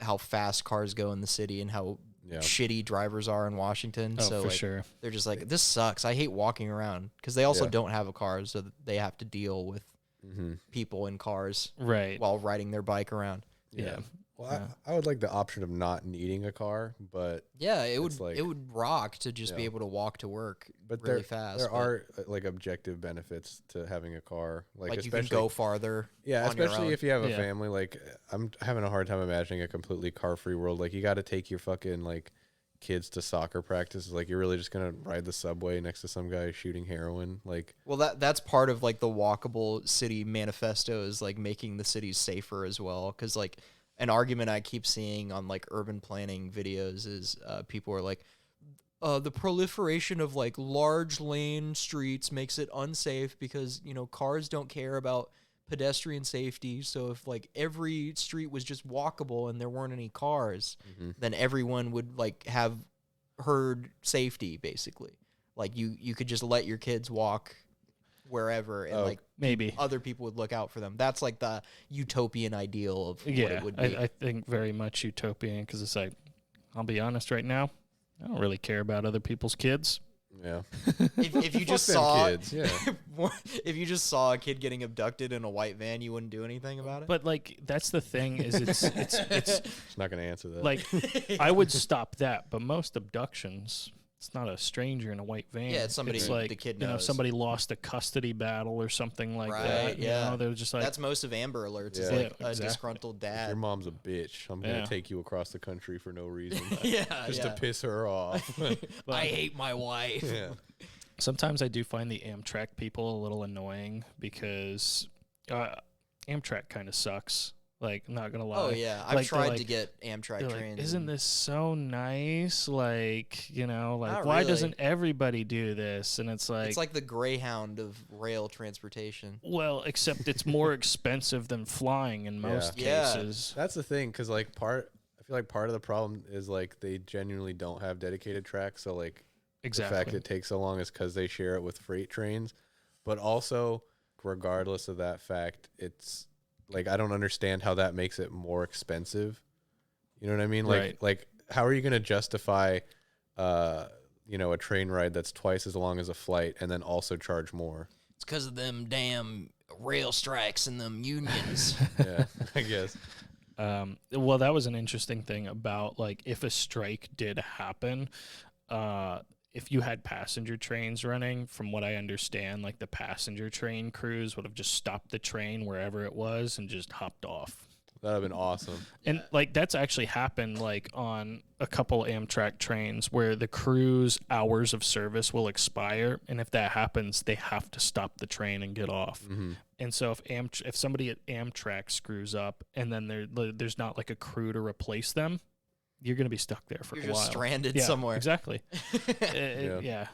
E: how fast cars go in the city and how
F: Yeah.
E: shitty drivers are in Washington.
G: Oh,
E: so
G: for
E: like,
G: sure.
E: they're just like, this sucks. I hate walking around because they also
F: Yeah.
E: don't have a car, so they have to deal with
F: Mm-hmm.
E: people in cars
G: Right.
E: while riding their bike around.
G: Yeah.
F: Well, I would like the option of not needing a car, but
E: Yeah, it would
F: It's like-
E: it would rock to just be
F: Yeah.
E: able to walk to work
F: but
E: really
F: there
E: fast.
F: there
E: but,
F: are like objective benefits to having a car, like
E: you
F: especially
E: can go farther.
F: yeah,
E: on your
F: especially
E: own.
F: if you have a
G: Yeah.
F: family. Like I'm having a hard time imagining a completely car-free world. Like you got to take your fucking like kids to soccer practice. Like you're really just gonna ride the subway next to some guy shooting heroin. Like
E: Well, that's part of like the walkable city manifesto is like making the cities safer as well. Because like an argument I keep seeing on like urban planning videos is people are like, the proliferation of like large lane streets makes it unsafe because cars don't care about pedestrian safety. So if like every street was just walkable and there weren't any cars, then everyone would like have herd safety basically. Like you could just let your kids walk wherever and like
G: Maybe.
E: other people would look out for them. That's like the utopian ideal of what
G: Yeah,
E: it would be.
G: I think very much utopian because it's like, I'll be honest right now, I don't really care about other people's kids.
F: yeah,
E: if you just
F: them
E: saw
F: kids, yeah.
E: if you just saw a kid getting abducted in a white van, you wouldn't do anything about it.
G: But like, that's the thing is it's
F: It's not gonna answer that.
G: like, I would stop that, but most abductions it's not a stranger in a white van.
E: Yeah, it's somebody
G: like,
E: the kid
G: you know,
E: knows.
G: somebody lost a custody battle or something like
E: Right,
G: that.
E: yeah.
G: You know, they're just like,
E: That's most of Amber Alerts. Is
F: Yeah.
E: like
G: Yeah,
E: a
G: exactly.
E: disgruntled
F: If
E: dad.
F: your mom's a bitch, I'm gonna
G: Yeah.
F: take you across the country for no reason,
E: Yeah,
F: just
E: yeah.
F: to piss her off.
E: I hate my wife.
F: Yeah.
G: sometimes I do find the Amtrak people a little annoying because Amtrak kind of sucks. Like, not gonna lie.
E: Oh yeah, I've
G: Like, they're
E: tried
G: like-
E: to get Amtrak
G: They're like,
E: trains.
G: isn't this so nice? Like, you know, like,
E: Not
G: why
E: really.
G: doesn't everybody do this? And it's
E: It's like the Greyhound of rail transportation.
G: well, except it's more expensive than flying in most
E: Yeah.
G: cases.
F: That's the thing, because like I feel like part of the problem is like they genuinely don't have dedicated tracks. So like
G: Exactly.
F: the fact it takes so long is because they share it with freight trains. But also, regardless of that fact, it's like I don't understand how that makes it more expensive. You know what I mean? Like how are you going to justify, you know, a train ride that's twice as long as a flight and then also charge more?
E: It's because of them damn rail strikes and them unions.
F: Yeah, I guess.
G: Well, that was an interesting thing about, like, if a strike did happen, if you had passenger trains running, from what I understand, like, the passenger train crews would have just stopped the train wherever it was and just hopped off.
F: That'd have been awesome.
G: And like that's actually happened like on a couple Amtrak trains where the crew's hours of service will expire, and if that happens, they have to stop the train and get off.
F: Mm-hmm.
G: And so if somebody at Amtrak screws up and then there's not like a crew to replace them, you're gonna be stuck there for
E: You're
G: a
E: just
G: while.
E: stranded
G: Yeah,
E: somewhere.
G: Exactly.
F: Yeah.
G: Yeah.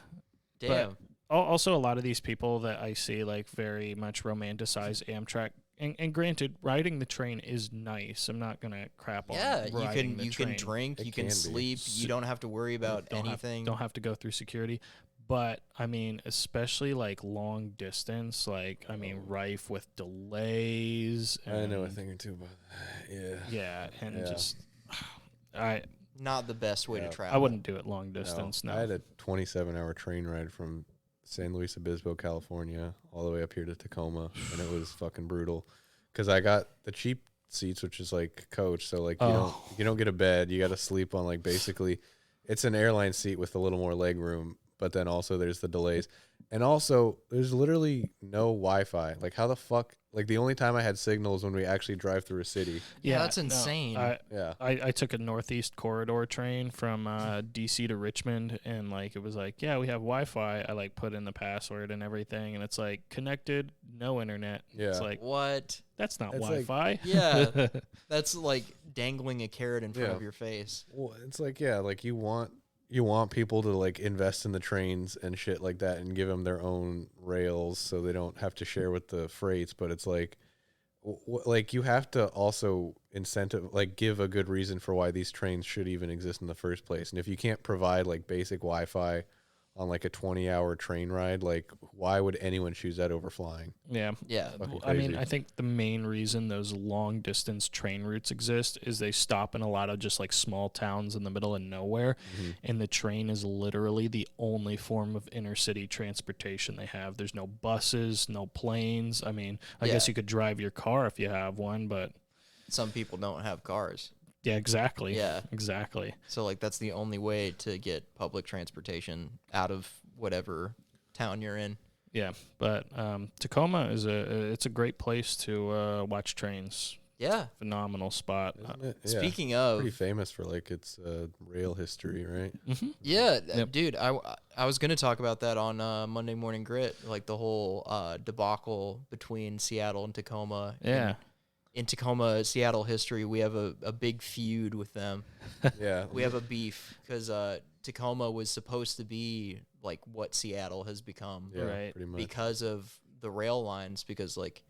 E: Damn.
G: Also, a lot of these people that I see like very much romanticize Amtrak. And granted, riding the train is nice. I'm not gonna crap on.
E: Yeah, you
G: riding
E: can
G: the
E: you
G: train.
E: can drink,
F: It
E: you can
F: can be.
E: sleep, you don't have to worry about anything.
G: Don't have to go through security. But I mean, especially like long distance, like I mean, rife with delays.
F: I know a
G: and-
F: thing or two about that. Yeah.
G: Yeah, and
F: Yeah.
G: just I
E: Not the best way
F: Yeah.
E: to travel.
G: I wouldn't do it long distance. No.
F: I had a 27-hour train ride from San Luis Obispo, California, all the way up here to Tacoma, and it was fucking brutal. Because I got the cheap seats, which is like coach, so like you don't get a bed, you got to sleep on like basically, it's an airline seat with a little more leg room, but then also there's the delays, and also there's literally no Wi-Fi. Like how the fuck? Like the only time I had signal is when we actually drive through a city.
E: Yeah, that's
G: no,
E: insane.
F: Yeah.
G: I took a Northeast Corridor train from DC to Richmond, and like it was like, yeah, we have Wi-Fi. I like put in the password and everything, and it's like connected, no internet.
F: Yeah.
G: It's like
E: What?
G: that's not
F: It's like-
G: Wi-Fi.
E: Yeah. That's like dangling a carrot in front
F: Yeah.
E: of your face.
F: Well, it's like, yeah, like you want people to like invest in the trains and shit like that and give them their own rails so they don't have to share with the freights, but it's like like you have to also give a good reason for why these trains should even exist in the first place. And if you can't provide like basic Wi-Fi on like a 20-hour train ride, like why would anyone choose that over flying?
G: Yeah.
E: Yeah.
F: Fucking
G: I mean,
F: crazy.
G: I think the main reason those long distance train routes exist is they stop in a lot of just like small towns in the middle of nowhere, and the train is literally the only form of inner city transportation they have. There's no buses, no planes. I mean, I guess
E: Yeah.
G: you could drive your car if you have one, but
E: Some people don't have cars.
G: yeah, exactly.
E: Yeah.
G: Exactly.
E: So like that's the only way to get public transportation out of whatever town you're in.
G: Yeah, but Tacoma is it's a great place to watch trains.
E: Yeah.
G: Phenomenal spot.
F: Isn't it? Yeah.
E: Speaking of
F: Pretty famous for like its rail history, right?
E: Yeah,
G: Yep.
E: dude, I was going to talk about that on Monday Morning Grit, like the whole debacle between Seattle and Tacoma.
G: Yeah.
E: And in Tacoma, Seattle history, we have a big feud with them.
F: Yeah.
E: We have a beef because Tacoma was supposed to be like what Seattle has become
F: Yeah,
G: Right.
F: pretty much.
E: because of the rail lines, because like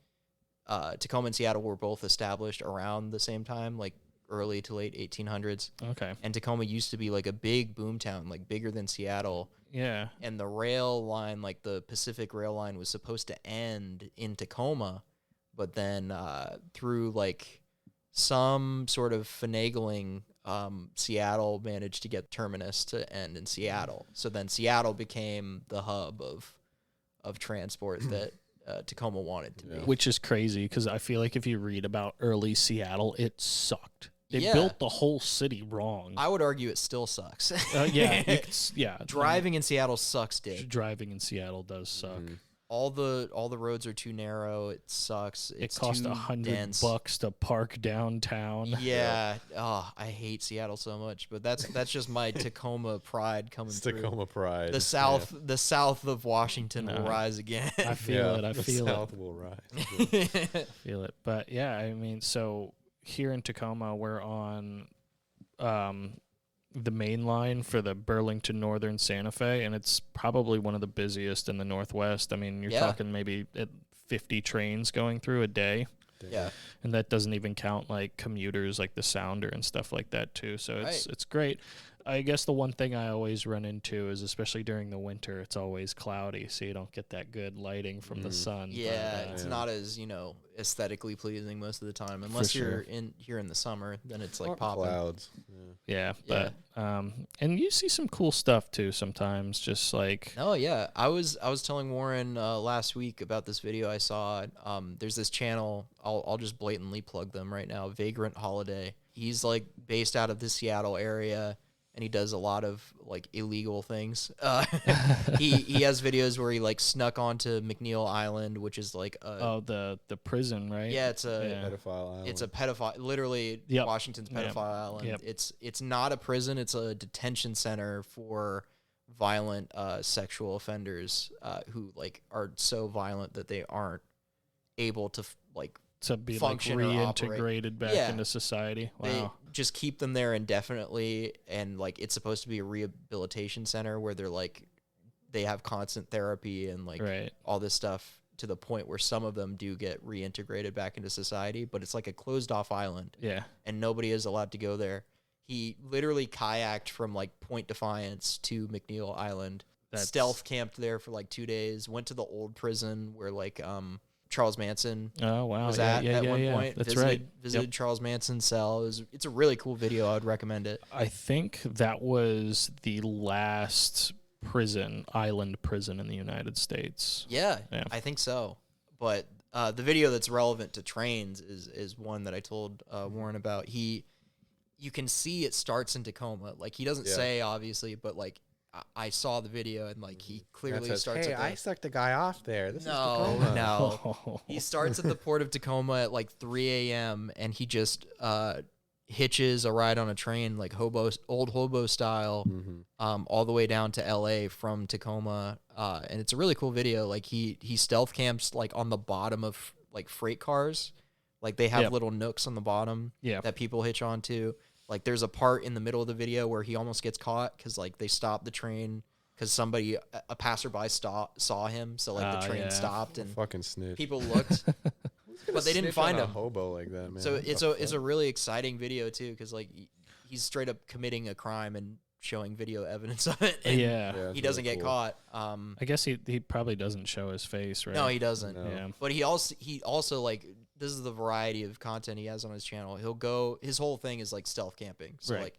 E: Tacoma and Seattle were both established around the same time, like early to late 1800s.
G: Okay.
E: And Tacoma used to be like a big boom town, like bigger than Seattle.
G: Yeah.
E: And the rail line, like the Pacific Rail Line, was supposed to end in Tacoma, but then through like some sort of finagling, Seattle managed to get terminus to end in Seattle. So then Seattle became the hub of transport that Tacoma wanted to be.
F: Yeah.
G: Which is crazy because I feel like if you read about early Seattle, it sucked. They built the whole city wrong.
E: I would argue it still sucks.
G: Yeah.
E: Driving in Seattle sucks, dick.
G: Driving in Seattle does suck.
E: All the roads are too narrow. It sucks. It's
G: It cost
E: too
G: $100
E: dense.
G: to park downtown.
E: Yeah. Oh, I hate Seattle so much. But that's just my Tacoma pride coming through.
F: Tacoma pride.
E: The south of Washington will rise again.
G: I feel it. I
F: the
G: feel
F: South
G: it.
F: will rise.
G: Feel it. But yeah, I mean, so here in Tacoma, we're on the main line for the Burlington Northern Santa Fe, and it's probably one of the busiest in the Northwest. I mean, you're talking maybe 50 trains going through a day.
E: Yeah.
G: And that doesn't even count like commuters like the Sounder and stuff like that too. So it's great. I guess the one thing I always run into is, especially during the winter, it's always cloudy, so you don't get that good lighting from the sun.
E: Yeah, it's not as, aesthetically pleasing most of the time, unless you're here in the summer. Then it's like popping
F: Clouds.
G: Yeah, but and you see some cool stuff too sometimes. Just like
E: Oh yeah, I was telling Warren last week about this video I saw. There's this channel. I'll just blatantly plug them right now. Vagrant Holiday. He's like based out of the Seattle area, and he does a lot of like illegal things. He has videos where he like snuck onto McNeil Island, which is like
G: the prison, right?
E: Yeah, it's a
F: Pedophile island.
E: It's a pedophile, literally Washington's pedophile island.
G: Yep.
E: It's not a prison; it's a detention center for violent sexual offenders who like are so violent that they aren't able to
G: to be like
E: function or
G: reintegrated back
E: Yeah.
G: into society. Wow.
E: They just keep them there indefinitely, and like it's supposed to be a rehabilitation center where they're like they have constant therapy and like all this stuff, to the point where some of them do get reintegrated back into society, but it's like a closed off island.
G: Yeah.
E: And nobody is allowed to go there. He literally kayaked from like Point Defiance to McNeil Island, stealth camped there for like 2 days, went to the old prison where like Charles Manson was at one point.
G: That's
E: visited Charles Manson's cell. It's a really cool video. I would recommend it.
G: I think that was the last island prison in the United States.
E: Yeah. I think so. But the video that's relevant to trains is one that I told Warren about. You can see it starts in Tacoma. Like he doesn't say obviously, but like I saw the video and like he clearly starts.
F: Hey,
E: at
F: I sucked a guy off there. This is
E: no,
F: Tacoma.
E: no. He starts at the port of Tacoma at like 3 a.m. and he just hitches a ride on a train like old hobo style, all the way down to L.A. from Tacoma, and it's a really cool video. Like he stealth camps like on the bottom of like freight cars, like they have little nooks on the bottom that people hitch onto. Like there's a part in the middle of the video where he almost gets caught because like they stopped the train because a passerby saw him, so like the train stopped and
F: fucking snitch.
E: People looked, but they didn't find him.
F: A hobo like that, man.
E: So it's a really exciting video too, because like he's straight up committing a crime and showing video evidence of it. And he doesn't get caught. I
G: guess he probably doesn't show his face, right?
E: No, he doesn't.
F: No.
G: Yeah.
E: But he also like, this is the variety of content he has on his channel. His whole thing is like stealth camping. So like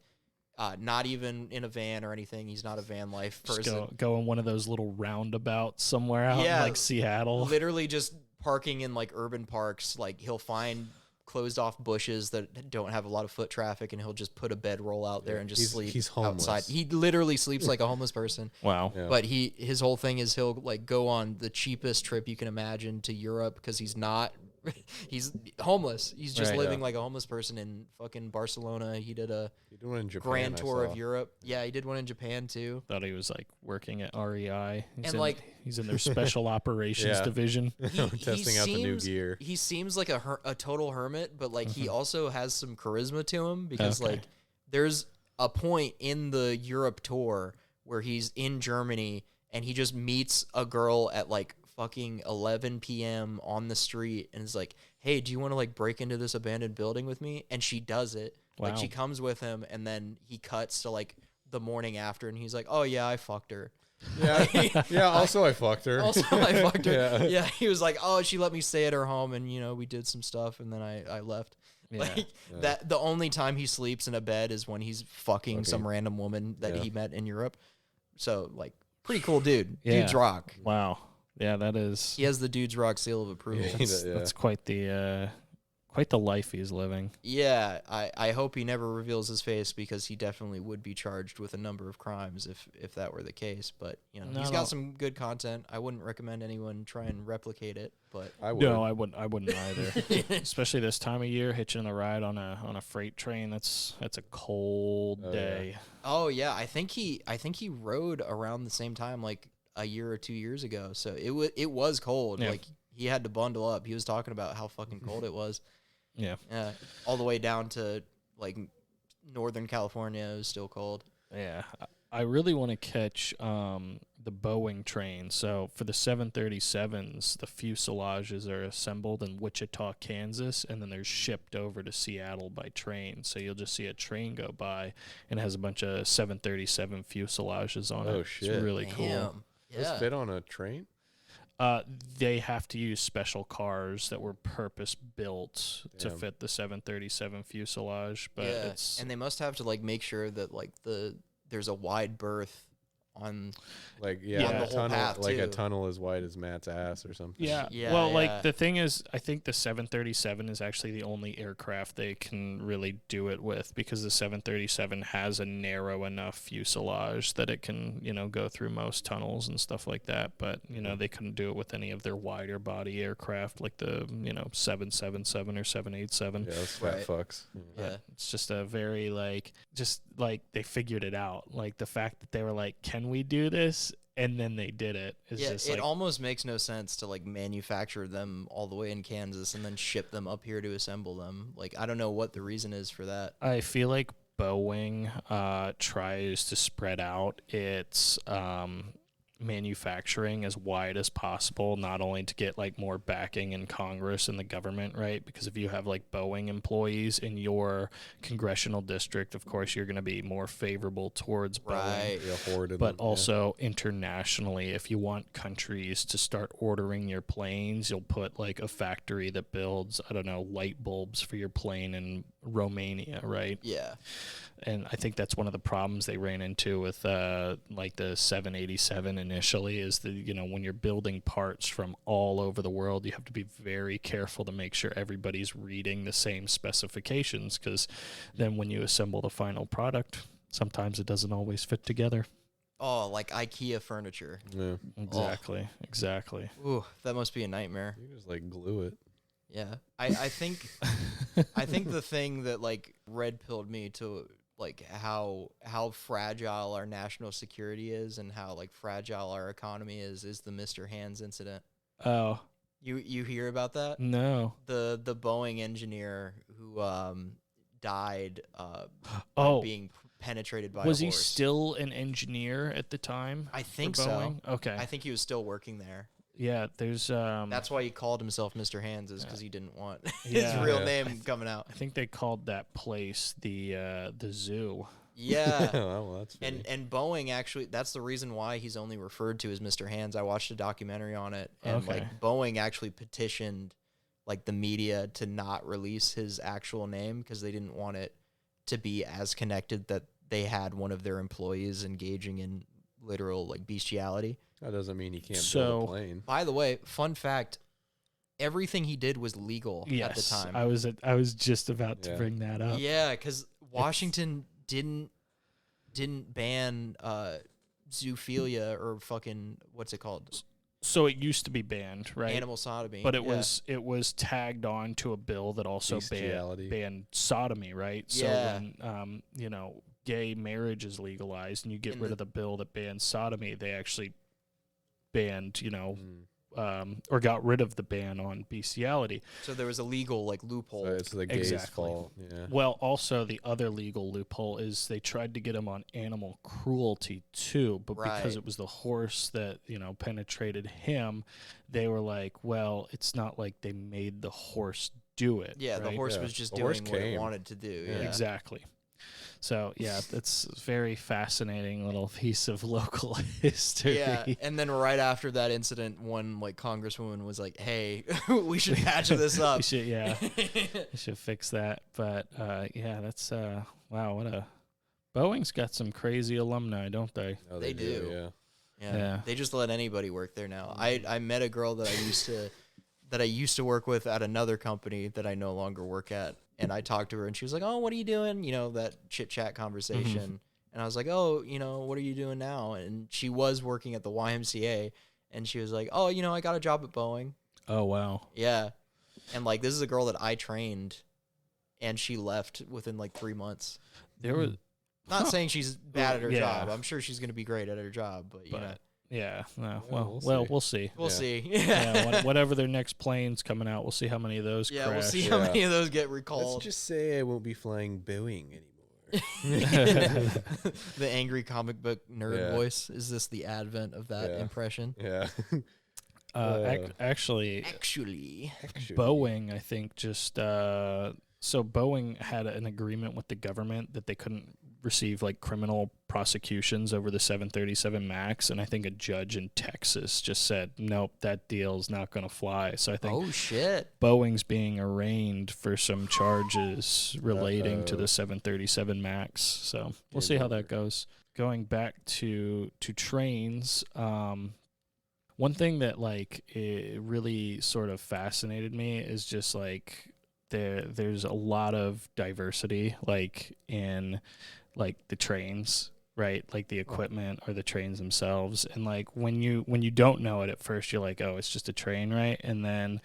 E: not even in a van or anything. He's not a van life person.
G: Just go in one of those little roundabouts somewhere out in like Seattle.
E: Literally just parking in like urban parks. Like he'll find closed off bushes that don't have a lot of foot traffic, and he'll just put a bedroll out there and just sleep outside. He literally sleeps like a homeless person.
G: Wow.
E: Yeah. But his whole thing is he'll like go on the cheapest trip you can imagine to Europe, because he's homeless. He's just living like a homeless person in fucking Barcelona. He did a grand tour of Europe. Yeah, he did one in Japan too.
G: Thought he was like working at REI. He's in their special operations division.
F: Testing out the new gear.
E: He seems like a total hermit, but like he also has some charisma to him, because like there's a point in the Europe tour where he's in Germany and he just meets a girl at like fucking 11 p.m. on the street and is like, hey, do you want to like break into this abandoned building with me? And she does it.
G: Wow.
E: Like she comes with him, and then he cuts to like the morning after, and he's like, oh yeah, I fucked her.
F: Yeah. Also, I fucked her.
E: Yeah. He was like, oh, she let me stay at her home, and we did some stuff, and then I left. That the only time he sleeps in a bed is when he's fucking some random woman that he met in Europe. So like, pretty cool dude. Dude's rock.
G: Wow. Yeah, that is.
E: He has the dude's rock seal of approval.
G: That's quite the Quite the life he's living.
E: Yeah, I hope he never reveals his face because he definitely would be charged with a number of crimes if that were the case. But he's got some good content. I wouldn't recommend anyone try and replicate it. But
F: I would.
G: No, I wouldn't either. Especially this time of year, hitching a ride on a freight train. That's a cold day.
E: Oh yeah, I think he rode around the same time, like a year or 2 years ago. So it was cold.
G: Yeah.
E: Like he had to bundle up. He was talking about how fucking cold it was.
G: Yeah.
E: All the way down to like Northern California, it was still cold.
G: Yeah. I really want to catch the Boeing train. So for the 737s, the fuselages are assembled in Wichita, Kansas, and then they're shipped over to Seattle by train. So you'll just see a train go by, and it has a bunch of 737 fuselages on it.
F: Oh, shit.
G: It's really cool.
E: Damn.
F: Does this fit on a train?
G: They have to use special cars that were purpose built to
F: Damn.
G: fit the 737 fuselage. But
E: Yeah,
G: it's
E: and they must have to like make sure that like there's a wide berth on
F: Like
E: on the
F: a
E: whole
F: tunnel,
E: path,
F: like a
E: too.
F: tunnel as wide as Matt's ass or something.
G: Yeah.
E: Yeah,
G: Well,
E: yeah.
G: like the thing is, I think the 737 is actually the only aircraft they can really do it with because the 737 has a narrow enough fuselage that it can, go through most tunnels and stuff like that. But, they couldn't do it with any of their wider body aircraft like the, 777 or 787.
F: Yeah, those fat
E: Right.
F: fucks.
E: Yeah.
G: It's just a very just they figured it out. Like the fact that they were like, can we do this? And then they did it. It's
E: Yeah,
G: just
E: it
G: like,
E: almost makes no sense to like manufacture them all the way in Kansas and then ship them up here to assemble them. Like I don't know what the reason is for that.
G: I feel like Boeing tries to spread out its manufacturing as wide as possible, not only to get like more backing in Congress and the government, right? Because if you have like Boeing employees in your congressional district, of course you're going to be more favorable towards Boeing.
E: Right.
F: Yeah, hoarded
G: But
F: them,
G: also internationally, if you want countries to start ordering your planes, you'll put like a factory that builds, I don't know, light bulbs for your plane in Romania, right?
E: Yeah.
G: And I think that's one of the problems they ran into with like the 787 initially is that, when you're building parts from all over the world, you have to be very careful to make sure everybody's reading the same specifications because then when you assemble the final product, sometimes it doesn't always fit together.
E: Oh, like IKEA furniture.
F: Yeah.
G: Exactly.
E: Ooh, that must be a nightmare.
F: You just like glue it.
E: Yeah. I think the thing that like red pilled me to like how fragile our national security is and how like fragile our economy is the Mr. Hands incident.
G: Oh,
E: You hear about that?
G: no.
E: The Boeing engineer who died
G: Oh,
E: being penetrated by
G: was
E: a
G: he
E: horse.
G: still an engineer at the time?
E: I think
G: for
E: so.
G: Boeing? Okay.
E: I think he was still working there.
G: Yeah, there's
E: That's why he called himself Mr. Hands, is because he didn't want his
G: Yeah.
E: real
F: Yeah.
E: name coming out.
G: I think they called that place the zoo.
E: Yeah.
F: Well, that's funny.
E: And Boeing actually, that's the reason why he's only referred to as Mr. Hands. I watched a documentary on it, and
G: Okay.
E: like Boeing actually petitioned like the media to not release his actual name because they didn't want it to be as connected that they had one of their employees engaging in literal like bestiality.
F: That doesn't mean he can't
G: So-
F: build a plane.
E: By the way, fun fact, everything he did was legal at the time.
G: I was just about to
F: Yeah.
G: bring that up.
E: Yeah, because Washington didn't ban zoophilia or fucking what's it called,
G: So it used to be banned, right?
E: animal sodomy.
G: But it
E: Yeah.
G: was tagged on to a bill that also
F: Bestiality.
G: banned sodomy, right? So
E: Yeah.
G: when gay marriage is legalized and you get
E: And
G: rid
E: the-
G: of the bill that bans sodomy, they actually banned,
F: Mm.
G: or got rid of the ban on bestiality.
E: So there was a legal like loophole.
F: So it's the gay's
G: Exactly.
F: fault. Yeah.
G: Well, also the other legal loophole is they tried to get him on animal cruelty too, but because
E: Right.
G: it was the horse that, penetrated him, they were like, well, it's not like they made the horse do it.
E: Yeah, the
G: right?
E: horse
F: Yeah.
E: was just
F: The horse
E: doing what it
F: came.
E: wanted to do.
F: Yeah.
E: Yeah.
G: Exactly. So, yeah, that's a very fascinating little piece of local history.
E: Yeah, and then right after that incident, one like congresswoman was like, "Hey, we should patch this up."
G: We should fix that. But, yeah, that's, wow, Boeing's got some crazy alumni, don't they?
F: No,
E: They do.
F: Yeah.
E: Yeah.
G: Yeah.
E: They just let anybody work there now. I met a girl that I used to that I used to work with at another company that I no longer work at. And I talked to her and she was like, oh, what are you doing? You know, that chit chat conversation. And I was like, oh, you know, what are you doing now? And she was working at the YMCA and she was like, oh, you know, I got a job at Boeing.
G: Oh, wow.
E: Yeah. And like, this is a girl that I trained and she left within like 3 months.
G: There was
E: Not saying she's bad at her
G: Yeah.
E: job. I'm sure she's going to be great at her job, but you know.
G: yeah, no,
F: Well,
G: we'll see.
E: We'll see.
G: Yeah, whatever their next plane's coming out, we'll see how many of those
E: Yeah,
G: crash.
E: we'll see how many of those get recalled.
F: Let's just say I won't be flying Boeing anymore.
E: The angry comic book nerd
F: Yeah.
E: voice. Is this the advent of that
F: Yeah.
E: impression?
F: Yeah.
G: Actually,
E: Actually.
G: Boeing, I think, just so Boeing had an agreement with the government that they couldn't receive like criminal prosecutions over the 737 MAX, and I think a judge in Texas just said, nope, that deal's not going to fly. So I think
E: Oh, shit.
G: Boeing's being arraigned for some charges relating to
F: Uh-oh.
G: the 737 MAX. So we'll see how that goes. Going back to trains, one thing that like it really sort of fascinated me is just like there's a lot of diversity like in like the trains, right? Like the equipment or the trains themselves. And like when you don't know it at first, you're like, oh, it's just a train, right? And then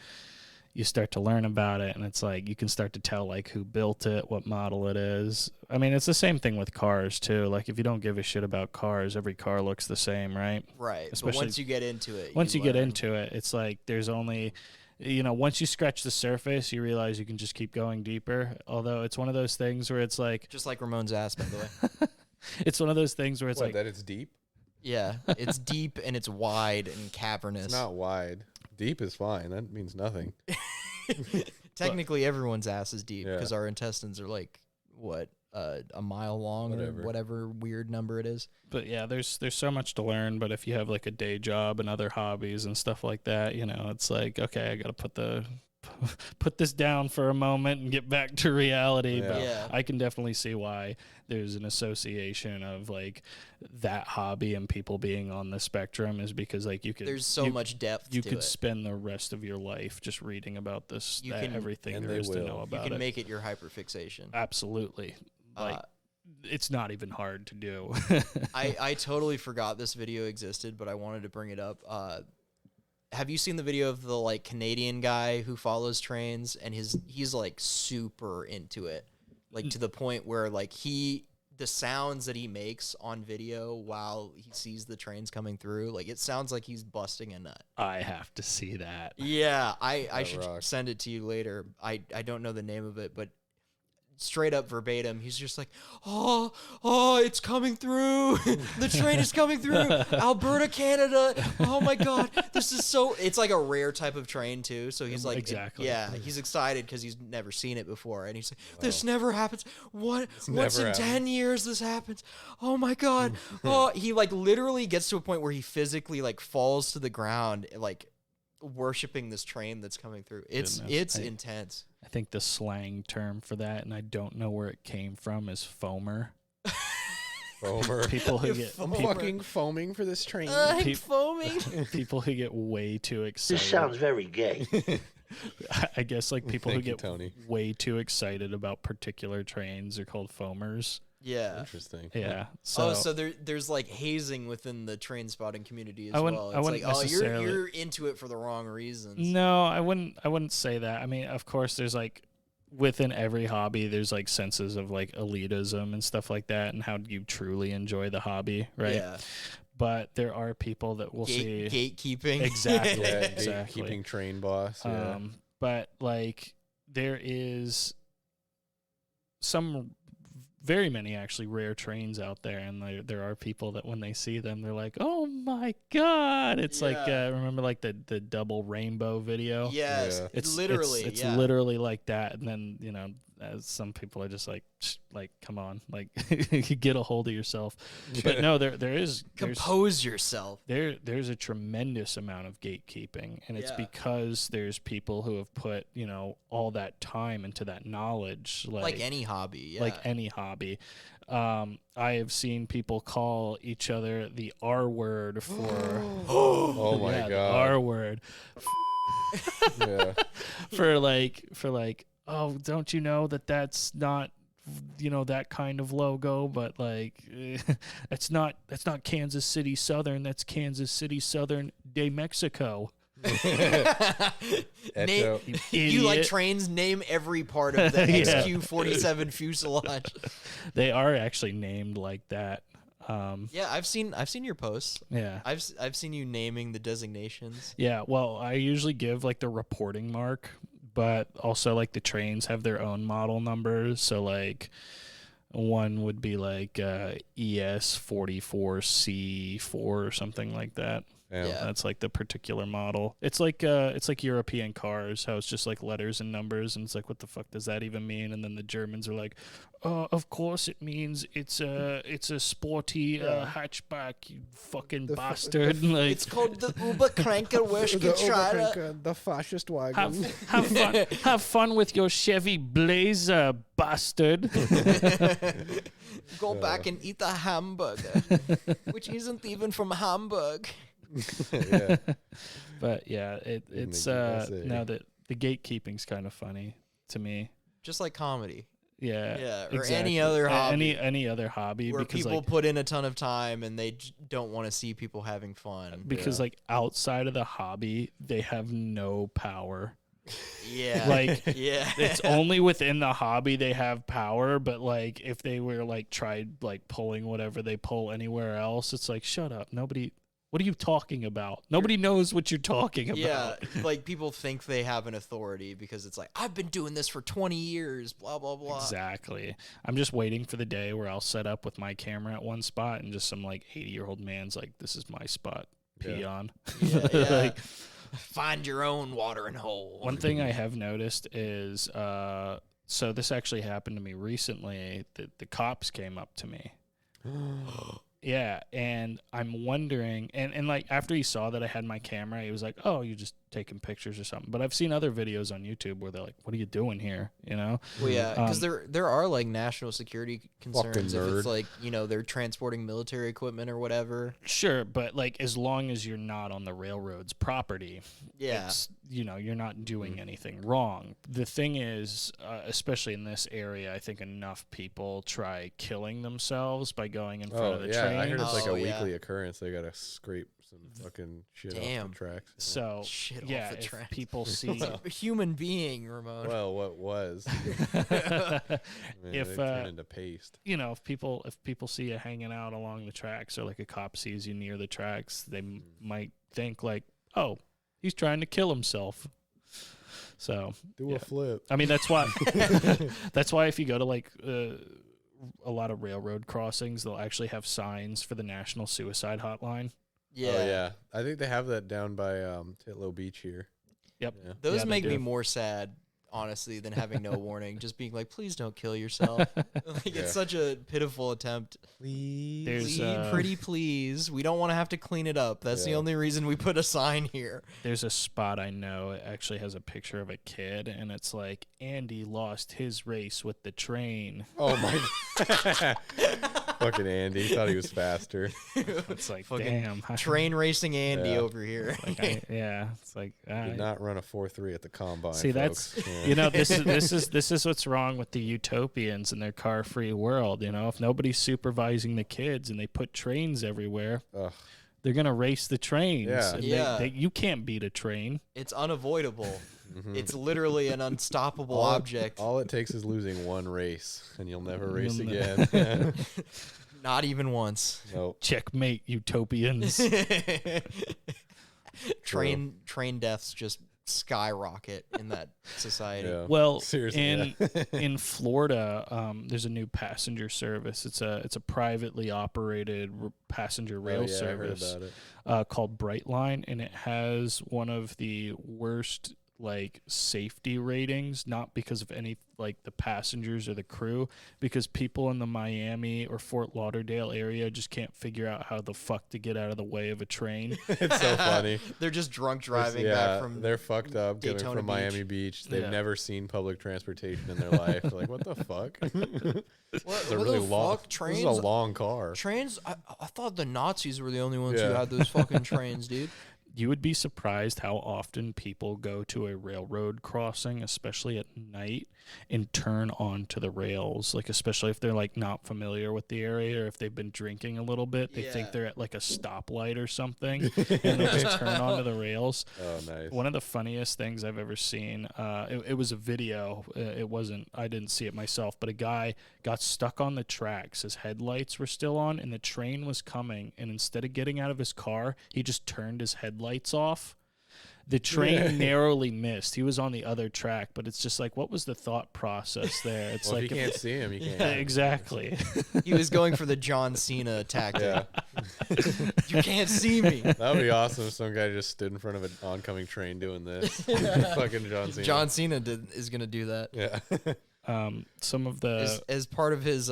G: you start to learn about it and it's like you can start to tell like who built it, what model it is. I mean, it's the same thing with cars too. Like if you don't give a shit about cars, every car looks the same, right?
E: Right. But
G: Especially
E: once you get into it,
G: once you get
E: learn.
G: into it, it's like there's only, you know, once you scratch the surface, you realize you can just keep going deeper. Although it's one of those things where it's like,
E: Just like Ramon's ass, by the way.
G: it's one of those things where it's
F: What,
G: like,
F: that it's deep?
E: Yeah. It's deep and it's wide and cavernous.
F: It's not wide. Deep is fine. That means nothing.
E: Technically, everyone's ass is deep
F: Yeah.
E: because our intestines are like, what, a mile long
F: Whatever.
E: or whatever weird number it is.
G: but yeah, there's so much to learn. But if you have like a day job and other hobbies and stuff like that, you know, it's like, okay, I got to put this down for a moment and get back to reality.
F: Yeah.
G: But
E: Yeah.
G: I can definitely see why there's an association of like that hobby and people being on the spectrum is because like you could
E: There's so much depth
G: you
E: to
G: could
E: it.
G: spend the rest of your life just reading about this,
E: You
G: that,
E: can-
G: everything
F: And
G: there
F: they
G: is to
F: will.
G: know
F: You
G: about
E: You can
G: it.
E: make it your hyperfixation.
G: Absolutely. Like
E: Uh,
G: it's not even hard to do.
E: I totally forgot this video existed, but I wanted to bring it up. Have you seen the video of the like Canadian guy who follows trains and he's like super into it, like to the point where like the sounds that he makes on video while he sees the trains coming through, like it sounds like he's busting a nut.
G: I have to see that.
E: Yeah, I
F: That
E: should
F: rocks.
E: send it to you later. I don't know the name of it, but straight up verbatim, he's just like, oh, it's coming through. The train is coming through. Alberta, Canada. Oh my God. This is so, it's like a rare type of train too. So he's like,
G: Exactly.
E: he's excited because he's never seen it before. And he's like, this never happens. Once
F: never
E: in 10
F: happened.
E: years this happens. Oh my God. Oh, he like literally gets to a point where he physically like falls to the ground, like worshiping this train that's coming through. It's
G: Goodness.
E: intense.
G: I think the slang term for that, and I don't know where it came from, is foamer.
F: Foamer.
G: People who
E: You
G: get
F: I'm
E: foamer.
F: fucking foaming for this train.
E: I'm
G: Peop-
E: foaming.
G: people who get way too excited.
D: This sounds very gay.
G: I guess like people who
F: Thank you,
G: get
F: Tony.
G: way too excited about particular trains are called foamers.
E: Yeah.
F: Interesting.
G: Yeah.
E: So there's like hazing within the train spotting community as
G: I wouldn't-
E: well.
G: I
E: It's
G: wouldn't
E: like, oh,
G: necessarily-
E: you're into it for the wrong reasons.
G: No, I wouldn't say that. I mean, of course, there's like within every hobby, there's like senses of like elitism and stuff like that, and how do you truly enjoy the hobby, right?
E: Yeah.
G: But there are people that will see
E: Gatekeeping.
G: Exactly.
F: Yeah,
G: Exactly.
F: keeping train boss. Yeah.
G: But like there is very many actually rare trains out there, and there are people that when they see them, they're like, "Oh my God!" It's like
E: Yeah.
G: remember like the double rainbow video.
E: Yes.
F: Yeah.
G: It's
E: literally.
G: it's
E: yeah.
G: literally like that, and then some people are just like come on, like get a hold of yourself. But no, there's
E: Compose yourself.
G: there's a tremendous amount of gatekeeping, and it's
E: Yeah.
G: because there's people who have put all that time into that knowledge,
E: Like any hobby. Yeah.
G: like any hobby. I have seen people call each other the R word for
F: Oh my
G: yeah, the
F: God.
G: R word.
F: Yeah.
G: for like, oh, don't you know that that's not, you know, that kind of logo, but like that's not Kansas City Southern, that's Kansas City Southern de Mexico.
E: Name, you like trains, name every part of the XQ-47 fuselage.
G: They are actually named like that.
E: Yeah, I've seen your posts.
G: Yeah,
E: I've seen you naming the designations.
G: yeah. Well, I usually give like the reporting mark, but also like the trains have their own model numbers. So like one would be like ES44C4 or something like that.
F: Yeah.
G: That's like the particular model. It's like European cars, how it's just like letters and numbers, and it's like, what the fuck does that even mean? And then the Germans are like, of course it means it's a sporty hatchback, you fucking bastard. Like,
E: it's called the Oberkranker Wurstgeschreider.
F: The fascist wagon.
G: have fun with your Chevy Blazer, bastard.
E: Go back and eat the hamburger, which isn't even from Hamburg.
F: Yeah.
G: But yeah, it's now that the gatekeeping's kind of funny to me.
E: Just like comedy.
G: Yeah,
E: or any other hobby.
G: Any other hobby,
E: where
G: because
E: people
G: like,
E: put in a ton of time and they don't want to see people having fun.
G: Because like outside of the hobby, they have no power.
E: Yeah.
G: Like,
E: yeah.
G: It's only within the hobby they have power, but like if they were like tried like pulling whatever they pull anywhere else, it's like, shut up. What are you talking about? Nobody knows what you're talking about.
E: Yeah, like people think they have an authority because it's like, I've been doing this for 20 years, blah, blah, blah.
G: Exactly. I'm just waiting for the day where I'll set up with my camera at one spot and just some like 80-year-old man's like, this is my spot. Pee on.
E: Yeah, yeah.
G: Like,
E: find your own watering hole.
G: One thing I have noticed is, so this actually happened to me recently. The cops came up to me. Yeah, and I'm wondering, and like after he saw that I had my camera, he was like, "Oh, you're just taking pictures or something." But I've seen other videos on YouTube where they're like, "What are you doing here?" You know?
E: Well, yeah, because there are like national security concerns if it's like, you know, they're transporting military equipment or whatever.
G: Sure, but like as long as you're not on the railroad's property, it's, you know, you're not doing anything wrong. The thing is, especially in this area, I think enough people try killing themselves by going in front of the train.
F: I heard it's like a weekly occurrence. They gotta scrape some fucking shit off the tracks.
G: So
E: shit
G: yeah,
E: off the
G: if
E: tracks.
G: people see
E: a human being, Ramon.
F: Well, what was?
G: If
F: they turn into paste.
G: You know, if people see you hanging out along the tracks, or like a cop sees you near the tracks, they might think like, oh, he's trying to kill himself. So
F: do a flip.
G: I mean, that's why if you go to like a lot of railroad crossings, they'll actually have signs for the National Suicide Hotline.
E: Yeah.
F: Oh, yeah. I think they have that down by Titlow Beach here.
G: Yep.
F: Yeah.
E: Those make me more sad, honestly, than having no warning. Just being like, please don't kill yourself. Like, it's such a pitiful attempt.
F: Please.
E: Pretty please. We don't want to have to clean it up. That's the only reason we put a sign here.
G: There's a spot I know, it actually has a picture of a kid, and it's like, Andy lost his race with the train.
F: Oh, my God. Fucking Andy. Thought he was faster.
G: It's like,
E: fucking
G: damn.
E: Train racing Andy over here.
G: Like it's like,
F: did not run a 4.3 at the combine.
G: See,
F: folks.
G: that's you know, this is what's wrong with the utopians and their car-free world. You know, if nobody's supervising the kids and they put trains everywhere, they're gonna race the trains.
F: Yeah.
G: And you can't beat a train.
E: It's unavoidable. It's literally an unstoppable object.
F: All it takes is losing one race, and you'll never race again.
E: Not even once.
F: Nope.
G: Checkmate, utopians.
E: Train deaths just skyrocket in that society.
F: Yeah.
G: Well,
F: seriously,
G: in Florida, there's a new passenger service. It's a privately operated passenger rail service
F: I heard about it.
G: called Brightline, and it has one of the worst like safety ratings, not because of any like the passengers or the crew, because people in the Miami or Fort Lauderdale area just can't figure out how the fuck to get out of the way of a train.
F: It's so funny.
E: They're just drunk driving back from
F: they're fucked up
E: Daytona
F: coming from
E: Beach.
F: Miami Beach. They've never seen public transportation in their life. They're like, what the fuck?
E: What
F: really
E: the
F: long.
E: fuck? Trains?
F: This is a long car.
E: Trains? I thought the Nazis were the only ones who had those fucking trains, dude.
G: you would be surprised how often people go to a railroad crossing, especially at night, and turn onto the rails. Like, especially if they're like not familiar with the area or if they've been drinking a little bit, they think they're at like a stoplight or something, and they just turn onto the rails.
F: Oh, nice.
G: One of the funniest things I've ever seen, it was a video. I didn't see it myself, but a guy got stuck on the tracks. His headlights were still on, and the train was coming, and instead of getting out of his car, he just turned his headlights off. The train narrowly missed. He was on the other track, but it's just like, what was the thought process there? It's
F: well,
G: like
F: if you can't see him, you can't.
G: Yeah, exactly.
E: He was going for the John Cena tactic. You can't see me.
F: That would be awesome if some guy just stood in front of an oncoming train doing this. Fucking John Cena.
E: John Cena is going to do that.
F: Yeah.
G: Some of the
E: as part of his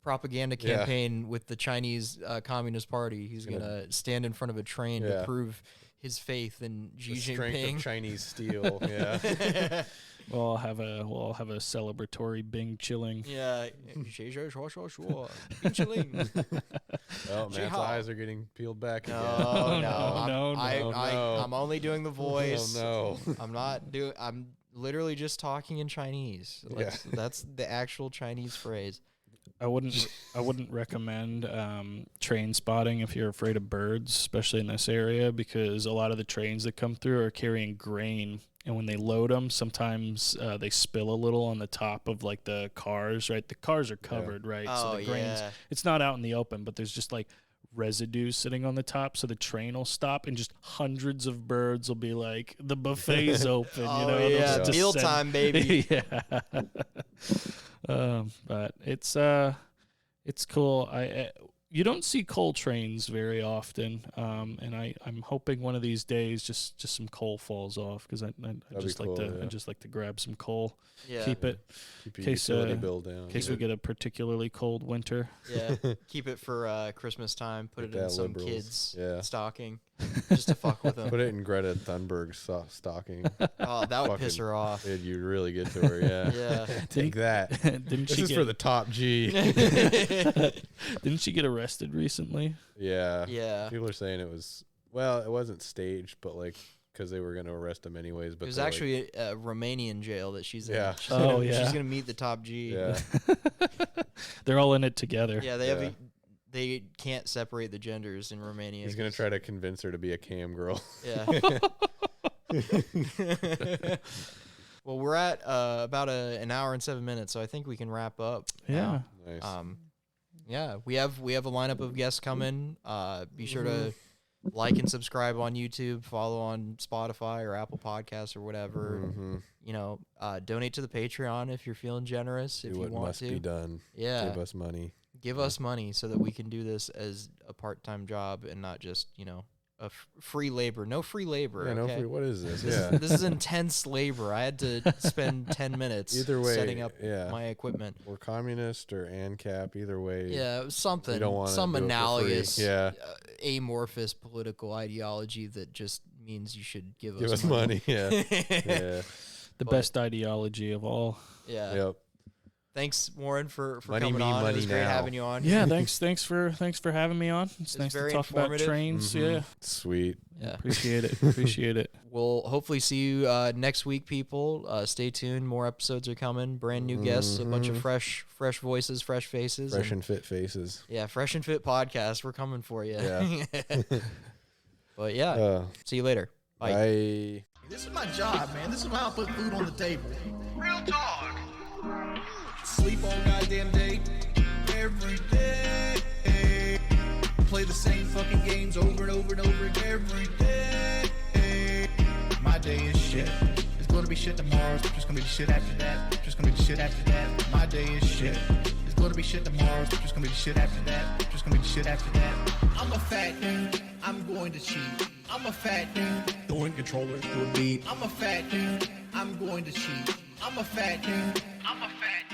E: propaganda campaign with the Chinese Communist Party, he's going to stand in front of a train to prove his faith in Xi
F: The
E: Jinping.
F: strength of Chinese steel. Yeah.
G: we'll all have a celebratory Bing chilling.
E: Yeah. Bing chilling.
F: Oh, Matt's eyes are getting peeled back again.
E: No. I'm only doing the voice.
F: Oh no.
E: I'm literally just talking in Chinese. That's the actual Chinese phrase.
G: I wouldn't recommend train spotting if you're afraid of birds, especially in this area, because a lot of the trains that come through are carrying grain, and when they load them, sometimes they spill a little on the top of like the cars, right? The cars are covered, right? So the grain's it's not out in the open, but there's just like residue sitting on the top, so the train will stop and just hundreds of birds will be like, the buffet's open, you know?
E: Yeah, mealtime, baby.
G: Yeah. But it's cool. You don't see coal trains very often, and I'm hoping one of these days just some coal falls off, because I just like to grab some coal, keep it,
F: keep your utility bill down,
G: in case we get a particularly cold winter.
E: Yeah, keep it for Christmas time. Put it in some kid's stocking,
F: Yeah.
E: just to fuck with them.
F: Put it in Greta Thunberg's stocking.
E: Oh, that would piss her off.
F: You'd really get to her, yeah.
E: Yeah.
F: Take that. This is for the top G.
G: Didn't she get arrested recently?
F: Yeah.
E: Yeah.
F: People are saying it wasn't staged, but like, because they were going to arrest him anyways. But
E: it was actually a Romanian jail that she's in.
F: Yeah.
E: She's going to meet the top G.
F: Yeah.
G: They're all in it together.
E: Yeah, they can't separate the genders in Romania.
F: He's going to try to convince her to be a cam girl.
E: Yeah. Well, we're at about an hour and 7 minutes, so I think we can wrap up.
G: Yeah.
F: Nice.
E: Yeah, we have a lineup of guests coming. Be sure to like and subscribe on YouTube, follow on Spotify or Apple Podcasts or whatever.
F: Mm-hmm.
E: You know, donate to the Patreon if you're feeling generous. If you want
F: must
E: to,
F: be done.
E: Yeah,
F: give us money.
E: Give us money so that we can do this as a part-time job and not just a free labor. No free labor.
F: Yeah,
E: okay?
F: no free. What is this?
E: This is intense labor. I had to spend 10 minutes
F: either way,
E: setting up my equipment.
F: We're communist or ANCAP. Either way.
E: Yeah, it was something.
F: Some
E: analogous, amorphous political ideology that just means you should give us
F: money. Yeah. Yeah.
G: The best ideology of all.
E: Yeah.
F: Yep.
E: Thanks, Warren, for
F: Money
E: coming
F: me,
E: on.
F: money
E: It was great
F: now.
E: having you on.
G: Yeah, thanks for having me on. It's nice to
E: very
G: talk about
E: informative.
G: trains.
F: Mm-hmm.
G: Yeah.
F: Sweet.
E: Yeah.
G: Appreciate it.
E: We'll hopefully see you next week, people. Stay tuned. More episodes are coming. Brand new guests, a bunch of fresh voices, fresh faces.
F: Fresh and fit faces.
E: Yeah, Fresh and Fit podcast. We're coming for you.
F: Yeah.
E: But yeah, see you later. Bye.
F: Bye.
H: This is my job, man. This is how I put food on the table.
I: Real talk.
H: Sleep all goddamn day, every day. Play the same fucking games over and over and over again every day. My day is shit. It's gonna be shit tomorrow. It's just gonna be shit after that. Just gonna be shit after that. My day is shit. It's gonna be shit tomorrow. It's just gonna be shit after that. Just gonna be shit after that. I'm a fat dude. I'm going to cheat. I'm a fat dude.
J: Throwing controllers to a beat.
H: I'm a fat dude. I'm going to cheat. I'm a fat dude. I'm a fat dude.